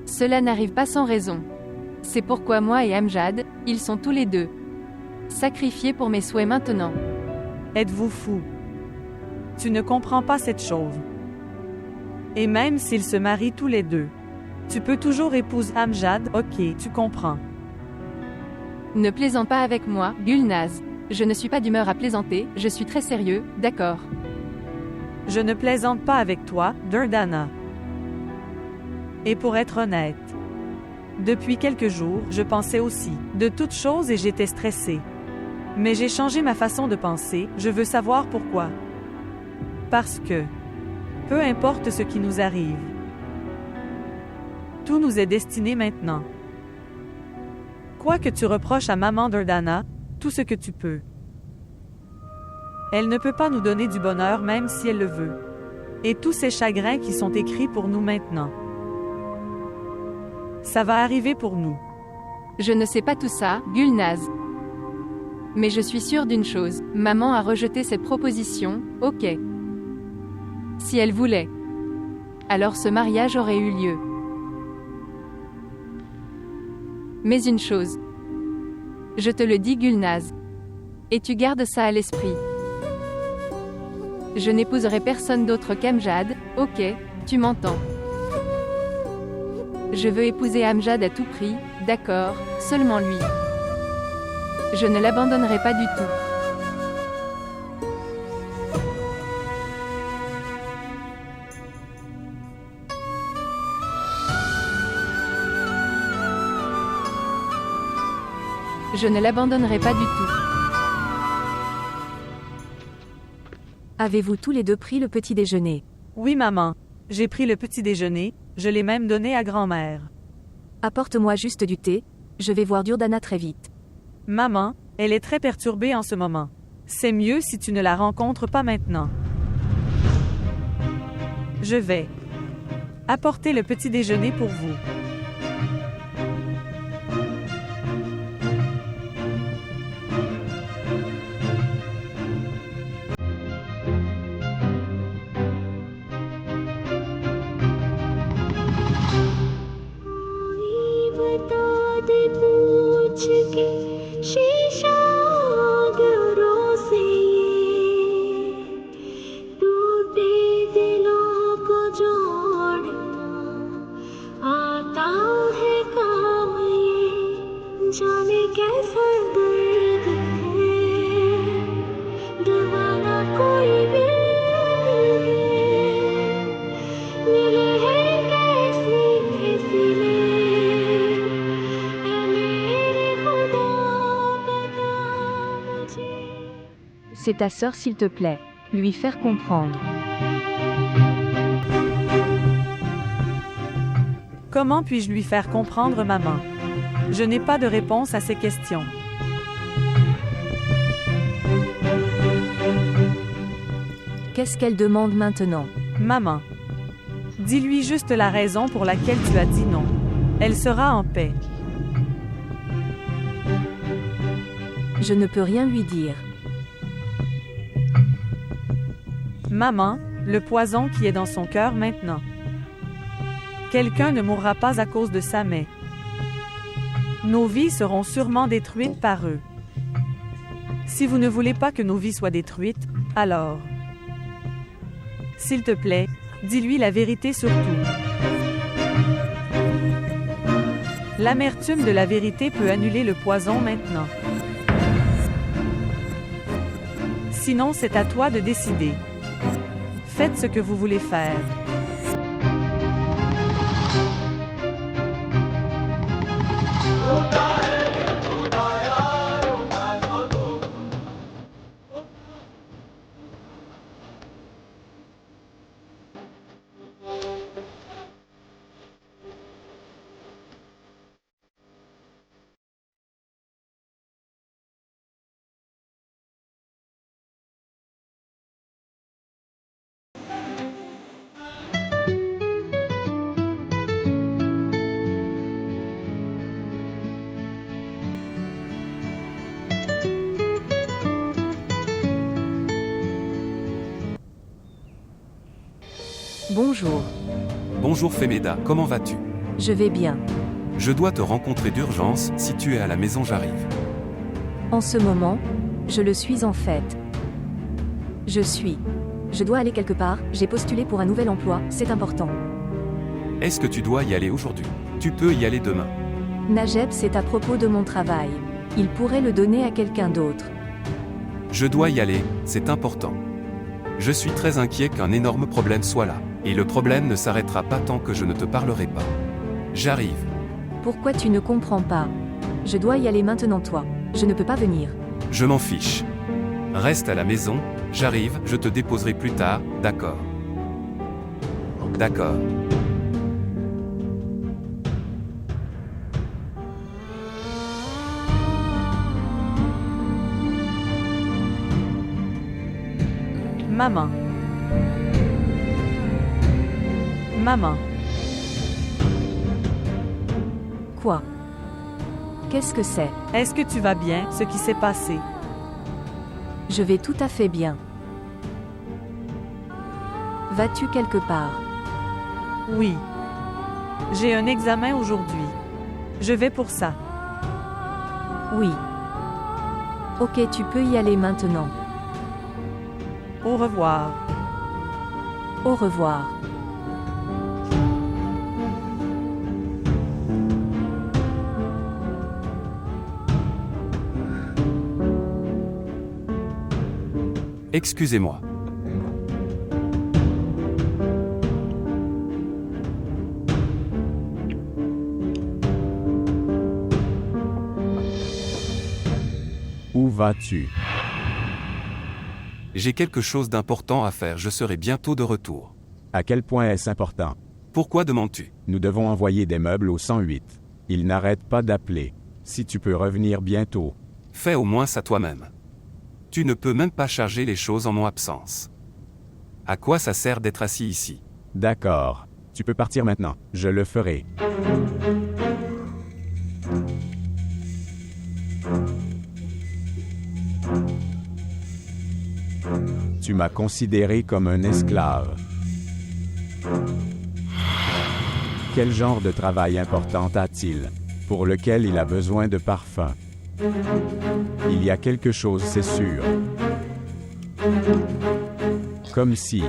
Cela n'arrive pas sans raison. C'est pourquoi moi et Amjad, ils sont tous les deux sacrifiés pour mes souhaits maintenant. Êtes-vous fou? Tu ne comprends pas cette chose. Et même s'ils se marient tous les deux, tu peux toujours épouser Amjad, ok, tu comprends. Ne plaisante pas avec moi, Gulnaz. Je ne suis pas d'humeur à plaisanter, je suis très sérieux, d'accord. Je ne plaisante pas avec toi, Durdana. Et pour être honnête, depuis quelques jours, je pensais aussi de toutes choses et j'étais stressée. Mais j'ai changé ma façon de penser, je veux savoir pourquoi. Parce que, peu importe ce qui nous arrive, tout nous est destiné maintenant. Quoi que tu reproches à maman Durdana, tout ce que tu peux. Elle ne peut pas nous donner du bonheur même si elle le veut. Et tous ces chagrins qui sont écrits pour nous maintenant. Ça va arriver pour nous. Je ne sais pas tout ça, Gulnaz. Mais je suis sûre d'une chose, maman a rejeté cette proposition, ok. Si elle voulait, alors ce mariage aurait eu lieu. Mais une chose, je te le dis Gulnaz, et tu gardes ça à l'esprit. Je n'épouserai personne d'autre qu'Amjad, ok, tu m'entends. Je veux épouser Amjad à tout prix, d'accord, seulement lui. Je ne l'abandonnerai pas du tout. Je ne l'abandonnerai pas du tout. Avez-vous tous les deux pris le petit déjeuner? Oui, maman. J'ai pris le petit déjeuner, je l'ai même donné à grand-mère. Apporte-moi juste du thé, je vais voir Durdana très vite. Maman, elle est très perturbée en ce moment. C'est mieux si tu ne la rencontres pas maintenant. Je vais apporter le petit déjeuner pour vous. C'est ta sœur s'il te plaît. Lui faire comprendre. Comment puis-je lui faire comprendre, maman? Je n'ai pas de réponse à ces questions. Qu'est-ce qu'elle demande maintenant? Maman, dis-lui juste la raison pour laquelle tu as dit non. Elle sera en paix. Je ne peux rien lui dire. Maman, le poison qui est dans son cœur maintenant. Quelqu'un ne mourra pas à cause de ça, mais nos vies seront sûrement détruites par eux. Si vous ne voulez pas que nos vies soient détruites, alors, s'il te plaît, dis-lui la vérité sur tout. L'amertume de la vérité peut annuler le poison maintenant. Sinon, c'est à toi de décider. Faites ce que vous voulez faire. Bonjour. Bonjour Femeda, comment vas-tu? Je vais bien. Je dois te rencontrer d'urgence, si tu es à la maison j'arrive. En ce moment, je le suis en fait. Je Je dois aller quelque part, j'ai postulé pour un nouvel emploi, c'est important. Est-ce que tu dois y aller aujourd'hui? Tu peux y aller demain. Najeb, c'est à propos de mon travail. Il pourrait le donner à quelqu'un d'autre. Je dois y aller, c'est important. Je suis très inquiet qu'un énorme problème soit là. Et le problème ne s'arrêtera pas tant que je ne te parlerai pas. J'arrive. Pourquoi tu ne comprends pas? Je dois y aller maintenant toi. Je ne peux pas venir. Je m'en fiche. Reste à la maison, j'arrive, je te déposerai plus tard, d'accord? D'accord. Maman. Maman. Quoi? Qu'est-ce que c'est? Est-ce que tu vas bien, ce qui s'est passé? Je vais tout à fait bien. Vas-tu quelque part? Oui. J'ai un examen aujourd'hui. Je vais pour ça. Oui. Ok, tu peux y aller maintenant. Au revoir. Au revoir. Excusez-moi. Où vas-tu? J'ai quelque chose d'important à faire, je serai bientôt de retour. À quel point est-ce important? Pourquoi demandes-tu? Nous devons envoyer des meubles au 108. Ils n'arrêtent pas d'appeler. Si tu peux revenir bientôt. Fais au moins ça toi-même. Tu ne peux même pas charger les choses en mon absence. À quoi ça sert d'être assis ici? D'accord. Tu peux partir maintenant. Je le ferai. Tu m'as considéré comme un esclave. Quel genre de travail important a-t-il, pour lequel il a besoin de parfum? Il y a quelque chose, c'est sûr. Comme si,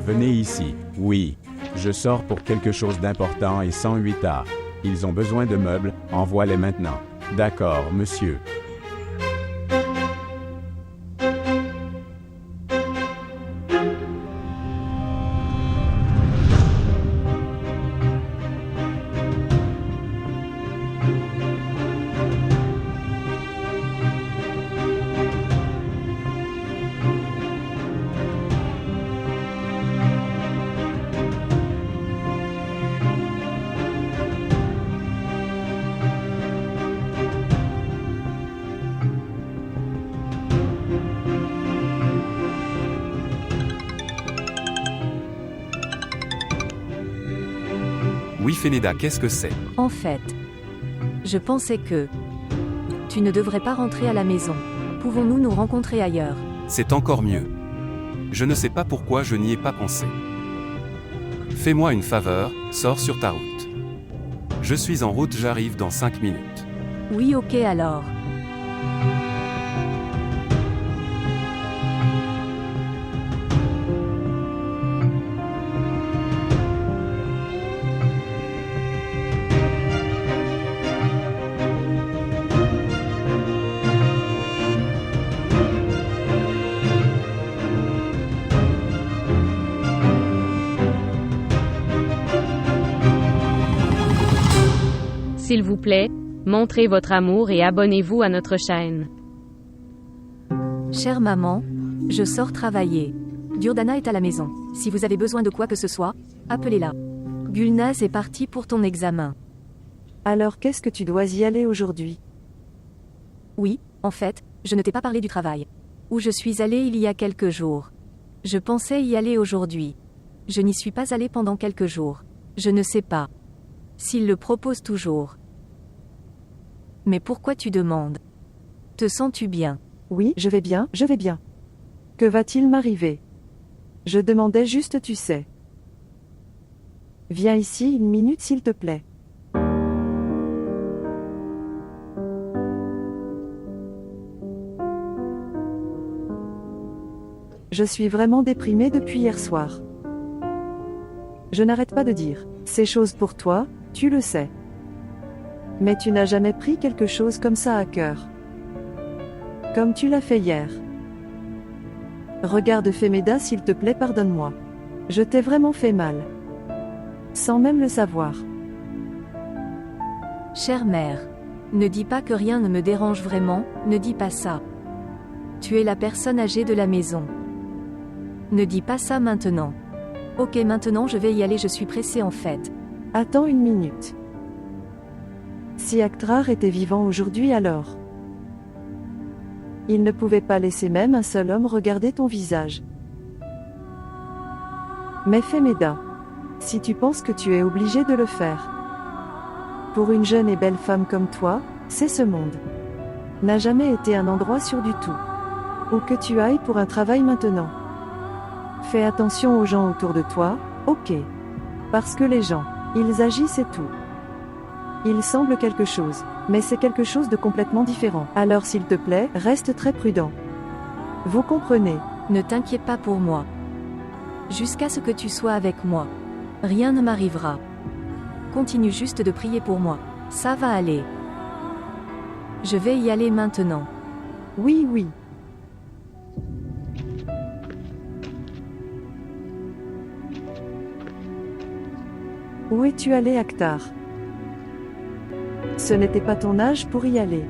venez ici, oui, je sors pour quelque chose d'important et 108A. Ils ont besoin de meubles, envoie-les maintenant. D'accord, monsieur. Oui, Feneda, qu'est-ce que c'est? En fait, je pensais que tu ne devrais pas rentrer à la maison. Pouvons-nous nous rencontrer ailleurs? C'est encore mieux. Je ne sais pas pourquoi je n'y ai pas pensé. Fais-moi une faveur, sors sur ta route. Je suis en route, j'arrive dans 5 minutes. Oui, ok alors. S'il vous plaît, montrez votre amour et abonnez-vous à notre chaîne. Chère maman, je sors travailler. Durdana est à la maison. Si vous avez besoin de quoi que ce soit, appelez-la. Gulnaz est parti pour ton examen. Alors qu'est-ce que tu dois y aller aujourd'hui? Oui, en fait, je ne t'ai pas parlé du travail. Où je suis allée il y a quelques jours. Je pensais y aller aujourd'hui. Je n'y suis pas allée pendant quelques jours. Je ne sais pas. S'il le propose toujours. Mais pourquoi tu demandes? Te sens-tu bien? Oui, je vais bien, je vais bien. Que va-t-il m'arriver? Je demandais juste, tu sais. Viens ici une minute s'il te plaît. Je suis vraiment déprimée depuis hier soir. Je n'arrête pas de dire ces choses pour toi, tu le sais. Mais tu n'as jamais pris quelque chose comme ça à cœur. Comme tu l'as fait hier. Regarde Femeda, s'il te plaît, pardonne-moi. Je t'ai vraiment fait mal. Sans même le savoir. Chère mère, ne dis pas que rien ne me dérange vraiment, ne dis pas ça. Tu es la personne âgée de la maison. Ne dis pas ça maintenant. Ok, maintenant je vais y aller, je suis pressée en fait. Attends une minute. Si Aktrar était vivant aujourd'hui alors. Il ne pouvait pas laisser même un seul homme regarder ton visage. Mais Femeda, si tu penses que tu es obligé de le faire. Pour une jeune et belle femme comme toi, c'est ce monde. N'a jamais été un endroit sûr du tout. Ou que tu ailles pour un travail maintenant. Fais attention aux gens autour de toi, ok. Parce que les gens, ils agissent et tout. Ils semblent quelque chose, mais c'est quelque chose de complètement différent. Alors s'il te plaît, reste très prudent. Vous comprenez? Ne t'inquiète pas pour moi. Jusqu'à ce que tu sois avec moi. Rien ne m'arrivera. Continue juste de prier pour moi. Ça va aller. Je vais y aller maintenant. Oui, oui. Où es-tu allé, Aktrar? Ce n'était pas ton âge pour y aller.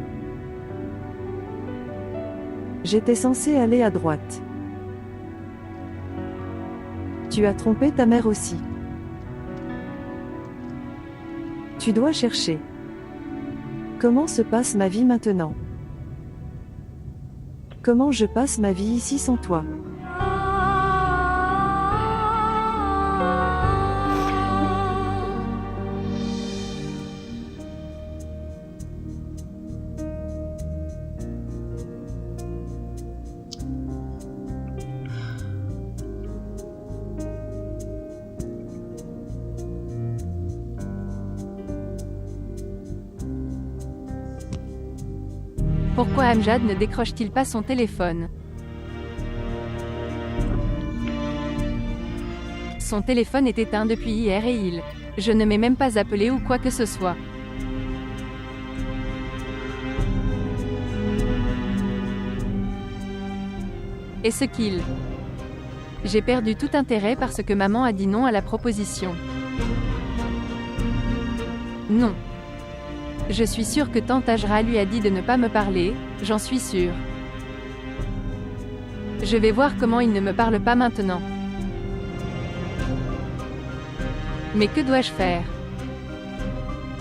J'étais censé aller à droite. Tu as trompé ta mère aussi. Tu dois chercher. Comment se passe ma vie maintenant? Comment je passe ma vie ici sans toi? Pourquoi Amjad ne décroche-t-il pas son téléphone? Son téléphone est éteint depuis hier et je ne m'ai même pas appelé ou quoi que ce soit. Et ce qu'il... J'ai perdu tout intérêt parce que maman a dit non à la proposition. Non. Je suis sûre que tante Ajra lui a dit de ne pas me parler, j'en suis sûre. Je vais voir comment il ne me parle pas maintenant. Mais que dois-je faire?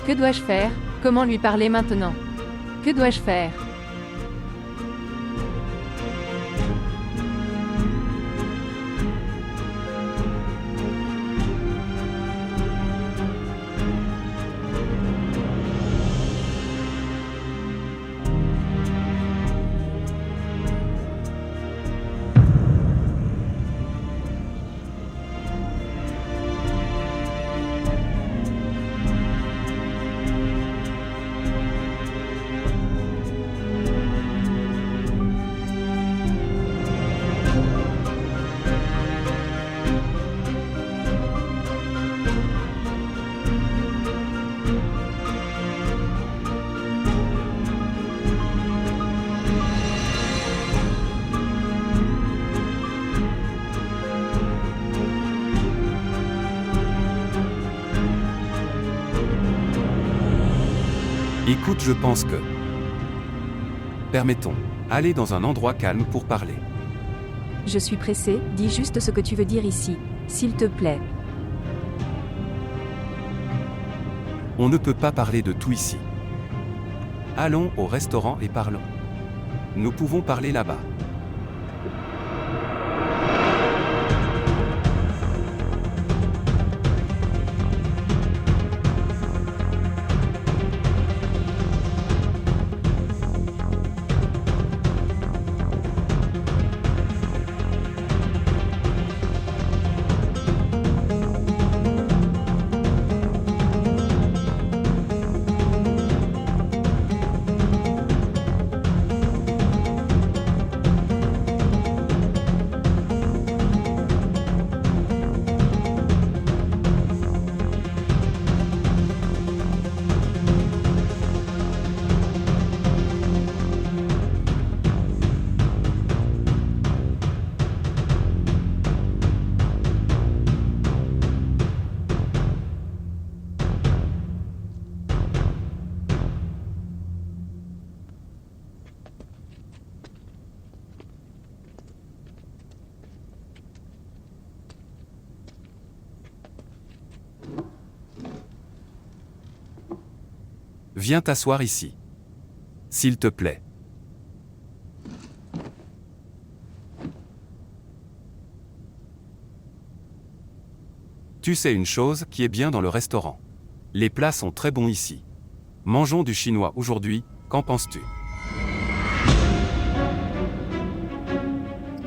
Que dois-je faire? Comment lui parler maintenant? Que dois-je faire? Écoute, je pense que... Permettons, aller dans un endroit calme pour parler. Je suis pressée, dis juste ce que tu veux dire ici, s'il te plaît. On ne peut pas parler de tout ici. Allons au restaurant et parlons. Nous pouvons parler là-bas. Viens t'asseoir ici. S'il te plaît. Tu sais une chose qui est bien dans le restaurant. Les plats sont très bons ici. Mangeons du chinois aujourd'hui, qu'en penses-tu?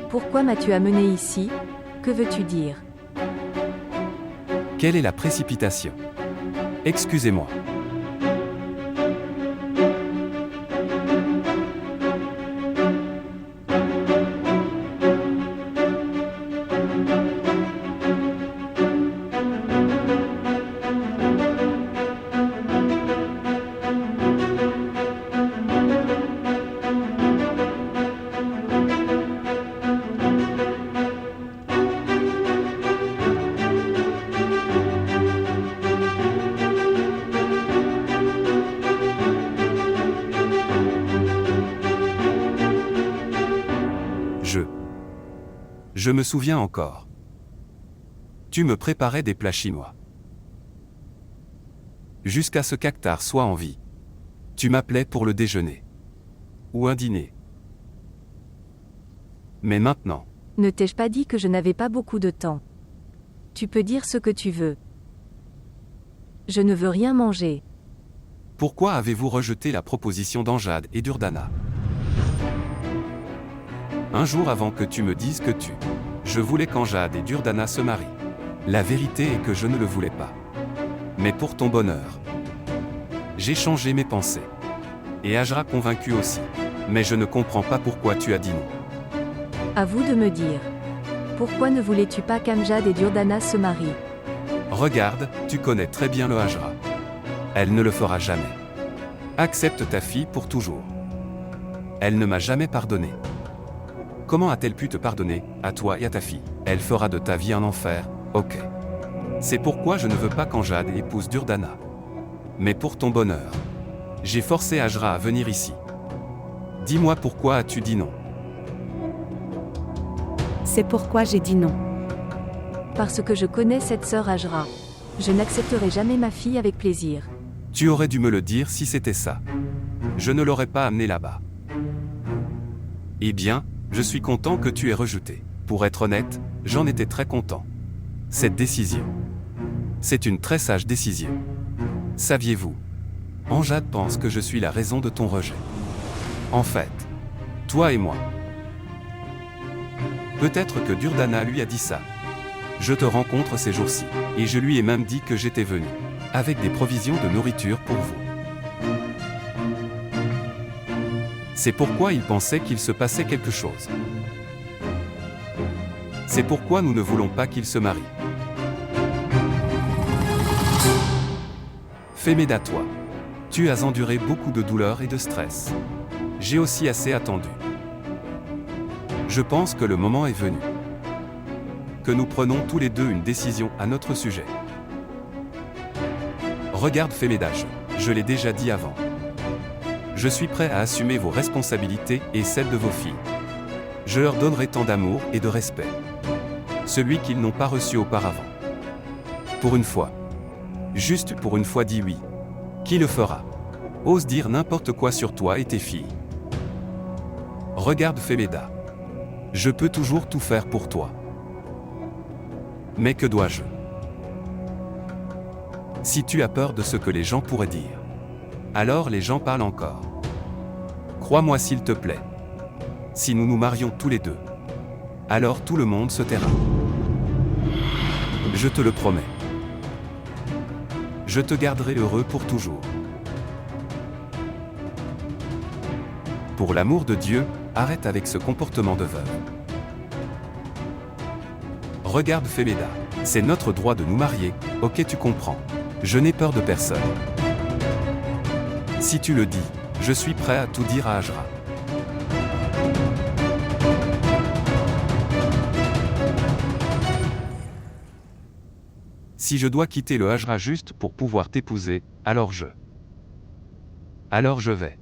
Pourquoi m'as-tu amené ici? Que veux-tu dire? Quelle est la précipitation? Excusez-moi. Je me souviens encore. Tu me préparais des plats chinois. Jusqu'à ce qu'Akhtar soit en vie. Tu m'appelais pour le déjeuner. Ou un dîner. Mais maintenant. Ne t'ai-je pas dit que je n'avais pas beaucoup de temps? Tu peux dire ce que tu veux. Je ne veux rien manger. Pourquoi avez-vous rejeté la proposition d'Anjad et d'Urdana? Un jour avant que tu me dises que je voulais qu'Anjad et Durdana se marient. La vérité est que je ne le voulais pas. Mais pour ton bonheur. J'ai changé mes pensées. Et Ajra convaincu aussi. Mais je ne comprends pas pourquoi tu as dit non. À vous de me dire. Pourquoi ne voulais-tu pas qu'Amjad et Durdana se marient? Regarde, tu connais très bien le Ajra. Elle ne le fera jamais. Accepte ta fille pour toujours. Elle ne m'a jamais pardonné. Comment a-t-elle pu te pardonner, à toi et à ta fille? Elle fera de ta vie un enfer, ok. C'est pourquoi je ne veux pas qu'Anjad épouse Durdana. Mais pour ton bonheur. J'ai forcé Ajra à venir ici. Dis-moi pourquoi as-tu dit non? C'est pourquoi j'ai dit non. Parce que je connais cette sœur Ajra. Je n'accepterai jamais ma fille avec plaisir. Tu aurais dû me le dire si c'était ça. Je ne l'aurais pas amenée là-bas. Eh bien, je suis content que tu aies rejeté. Pour être honnête, j'en étais très content. Cette décision. C'est une très sage décision. Saviez-vous? Anjad pense que je suis la raison de ton rejet. En fait, toi et moi. Peut-être que Durdana lui a dit ça. Je te rencontre ces jours-ci, et je lui ai même dit que j'étais venu, avec des provisions de nourriture pour vous. C'est pourquoi il pensait qu'il se passait quelque chose. C'est pourquoi nous ne voulons pas qu'il se marie. Femeda, toi. Tu as enduré beaucoup de douleur et de stress. J'ai aussi assez attendu. Je pense que le moment est venu. Que nous prenons tous les deux une décision à notre sujet. Regarde Femeda, je l'ai déjà dit avant. Je suis prêt à assumer vos responsabilités et celles de vos filles. Je leur donnerai tant d'amour et de respect. Celui qu'ils n'ont pas reçu auparavant. Pour une fois. Juste pour une fois, dis oui. Qui le fera? Ose dire n'importe quoi sur toi et tes filles. Regarde Femeda. Je peux toujours tout faire pour toi. Mais que dois-je? Si tu as peur de ce que les gens pourraient dire, alors les gens parlent encore. Crois-moi s'il te plaît. Si nous nous marions tous les deux, alors tout le monde se taira. Je te le promets. Je te garderai heureux pour toujours. Pour l'amour de Dieu, arrête avec ce comportement de veuve. Regarde Femeda, c'est notre droit de nous marier, ok tu comprends. Je n'ai peur de personne. Si tu le dis, je suis prêt à tout dire à Ajra. Si je dois quitter le Ajra juste pour pouvoir t'épouser, alors je vais.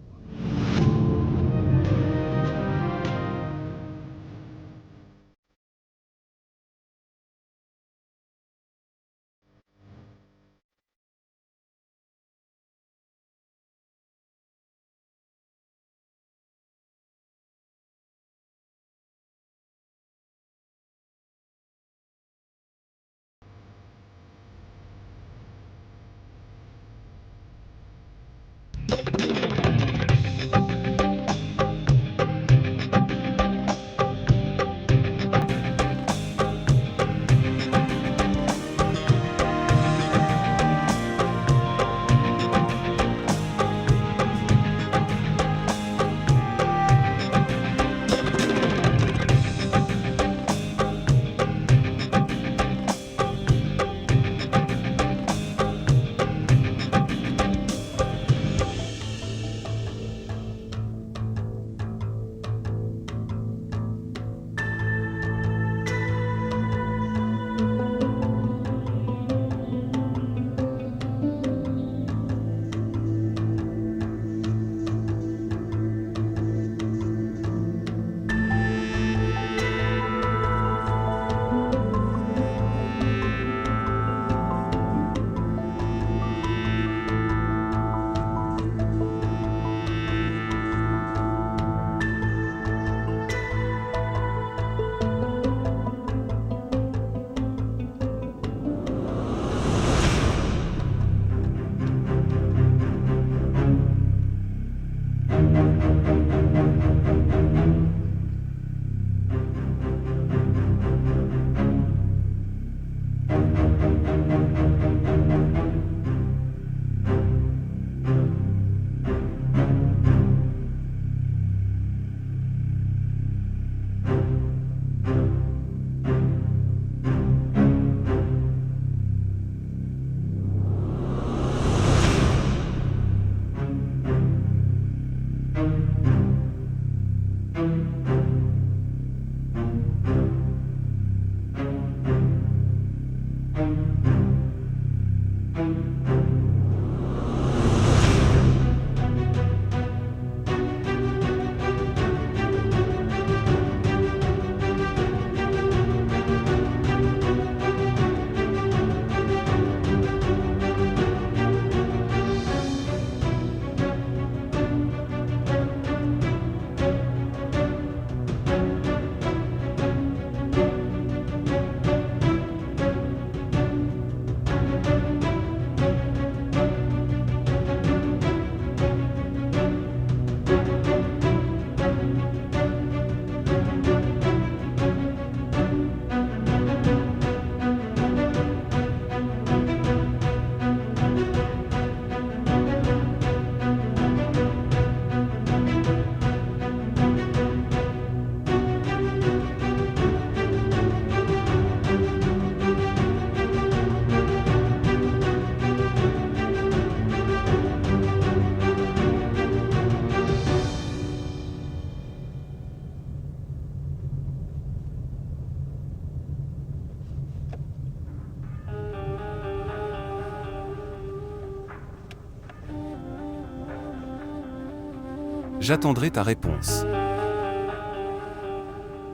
J'attendrai ta réponse.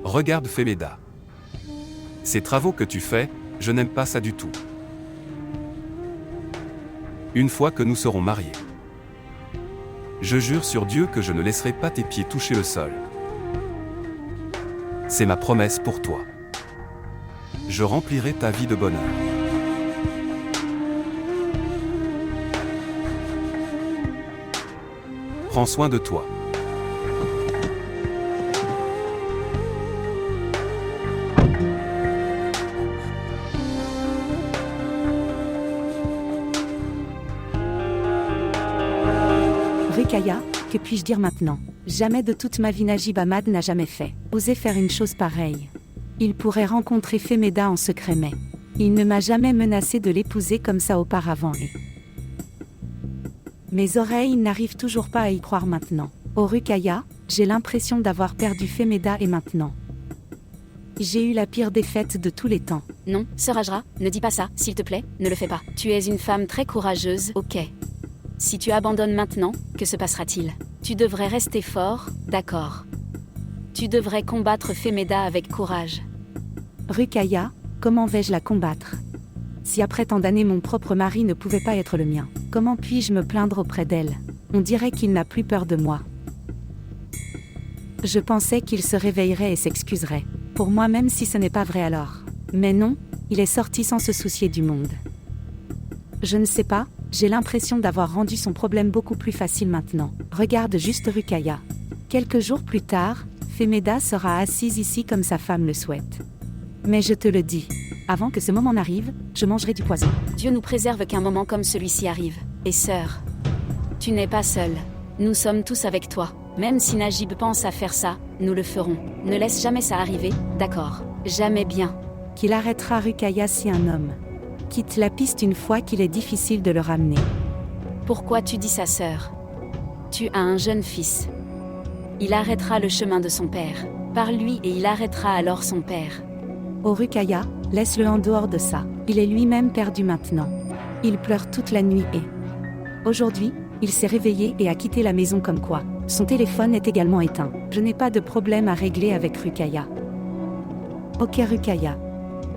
Regarde Femeda. Ces travaux que tu fais, je n'aime pas ça du tout. Une fois que nous serons mariés, je jure sur Dieu que je ne laisserai pas tes pieds toucher le sol. C'est ma promesse pour toi. Je remplirai ta vie de bonheur. Prends soin de toi. Ruqayya, que puis-je dire maintenant? Jamais de toute ma vie Najib Ahmad n'a jamais fait. Oser faire une chose pareille. Il pourrait rencontrer Femeda en secret mais il ne m'a jamais menacé de l'épouser comme ça auparavant et... Mes oreilles n'arrivent toujours pas à y croire maintenant. Oh Ruqayya, j'ai l'impression d'avoir perdu Femeda et maintenant. J'ai eu la pire défaite de tous les temps. Non, Sœur Ajra, ne dis pas ça, s'il te plaît, ne le fais pas. Tu es une femme très courageuse, ok. Si tu abandonnes maintenant, que se passera-t-il? Tu devrais rester fort, d'accord. Tu devrais combattre Femeda avec courage. Ruqayya, comment vais-je la combattre? Si après tant d'années mon propre mari ne pouvait pas être le mien, comment puis-je me plaindre auprès d'elle? On dirait qu'il n'a plus peur de moi. Je pensais qu'il se réveillerait et s'excuserait. Pour moi même si ce n'est pas vrai alors. Mais non, il est sorti sans se soucier du monde. Je ne sais pas, J'ai l'impression d'avoir rendu son problème beaucoup plus facile maintenant. Regarde juste Ruqayya. Quelques jours plus tard, Femeda sera assise ici comme sa femme le souhaite. Mais je te le dis, avant que ce moment n'arrive, je mangerai du poison. Dieu nous préserve qu'un moment comme celui-ci arrive. Et sœur, tu n'es pas seule. Nous sommes tous avec toi. Même si Najib pense à faire ça, nous le ferons. Ne laisse jamais ça arriver, d'accord? Jamais bien. Qu'il arrêtera Ruqayya si un homme quitte la piste une fois qu'il est difficile de le ramener. Pourquoi tu dis ça, sœur? Tu as un jeune fils. Il arrêtera le chemin de son père. Parle-lui et il arrêtera alors son père. Oh Ruqayya, laisse-le en dehors de ça. Il est lui-même perdu maintenant. Il pleure toute la nuit et... Aujourd'hui, il s'est réveillé et a quitté la maison comme quoi. Son téléphone est également éteint. Je n'ai pas de problème à régler avec Ruqayya. Ok Ruqayya.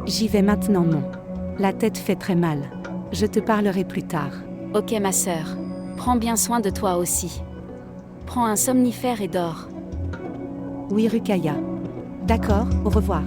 J'y vais maintenant non. La tête fait très mal. Je te parlerai plus tard. Ok ma sœur. Prends bien soin de toi aussi. Prends un somnifère et dors. Oui Ruqayya. D'accord, au revoir.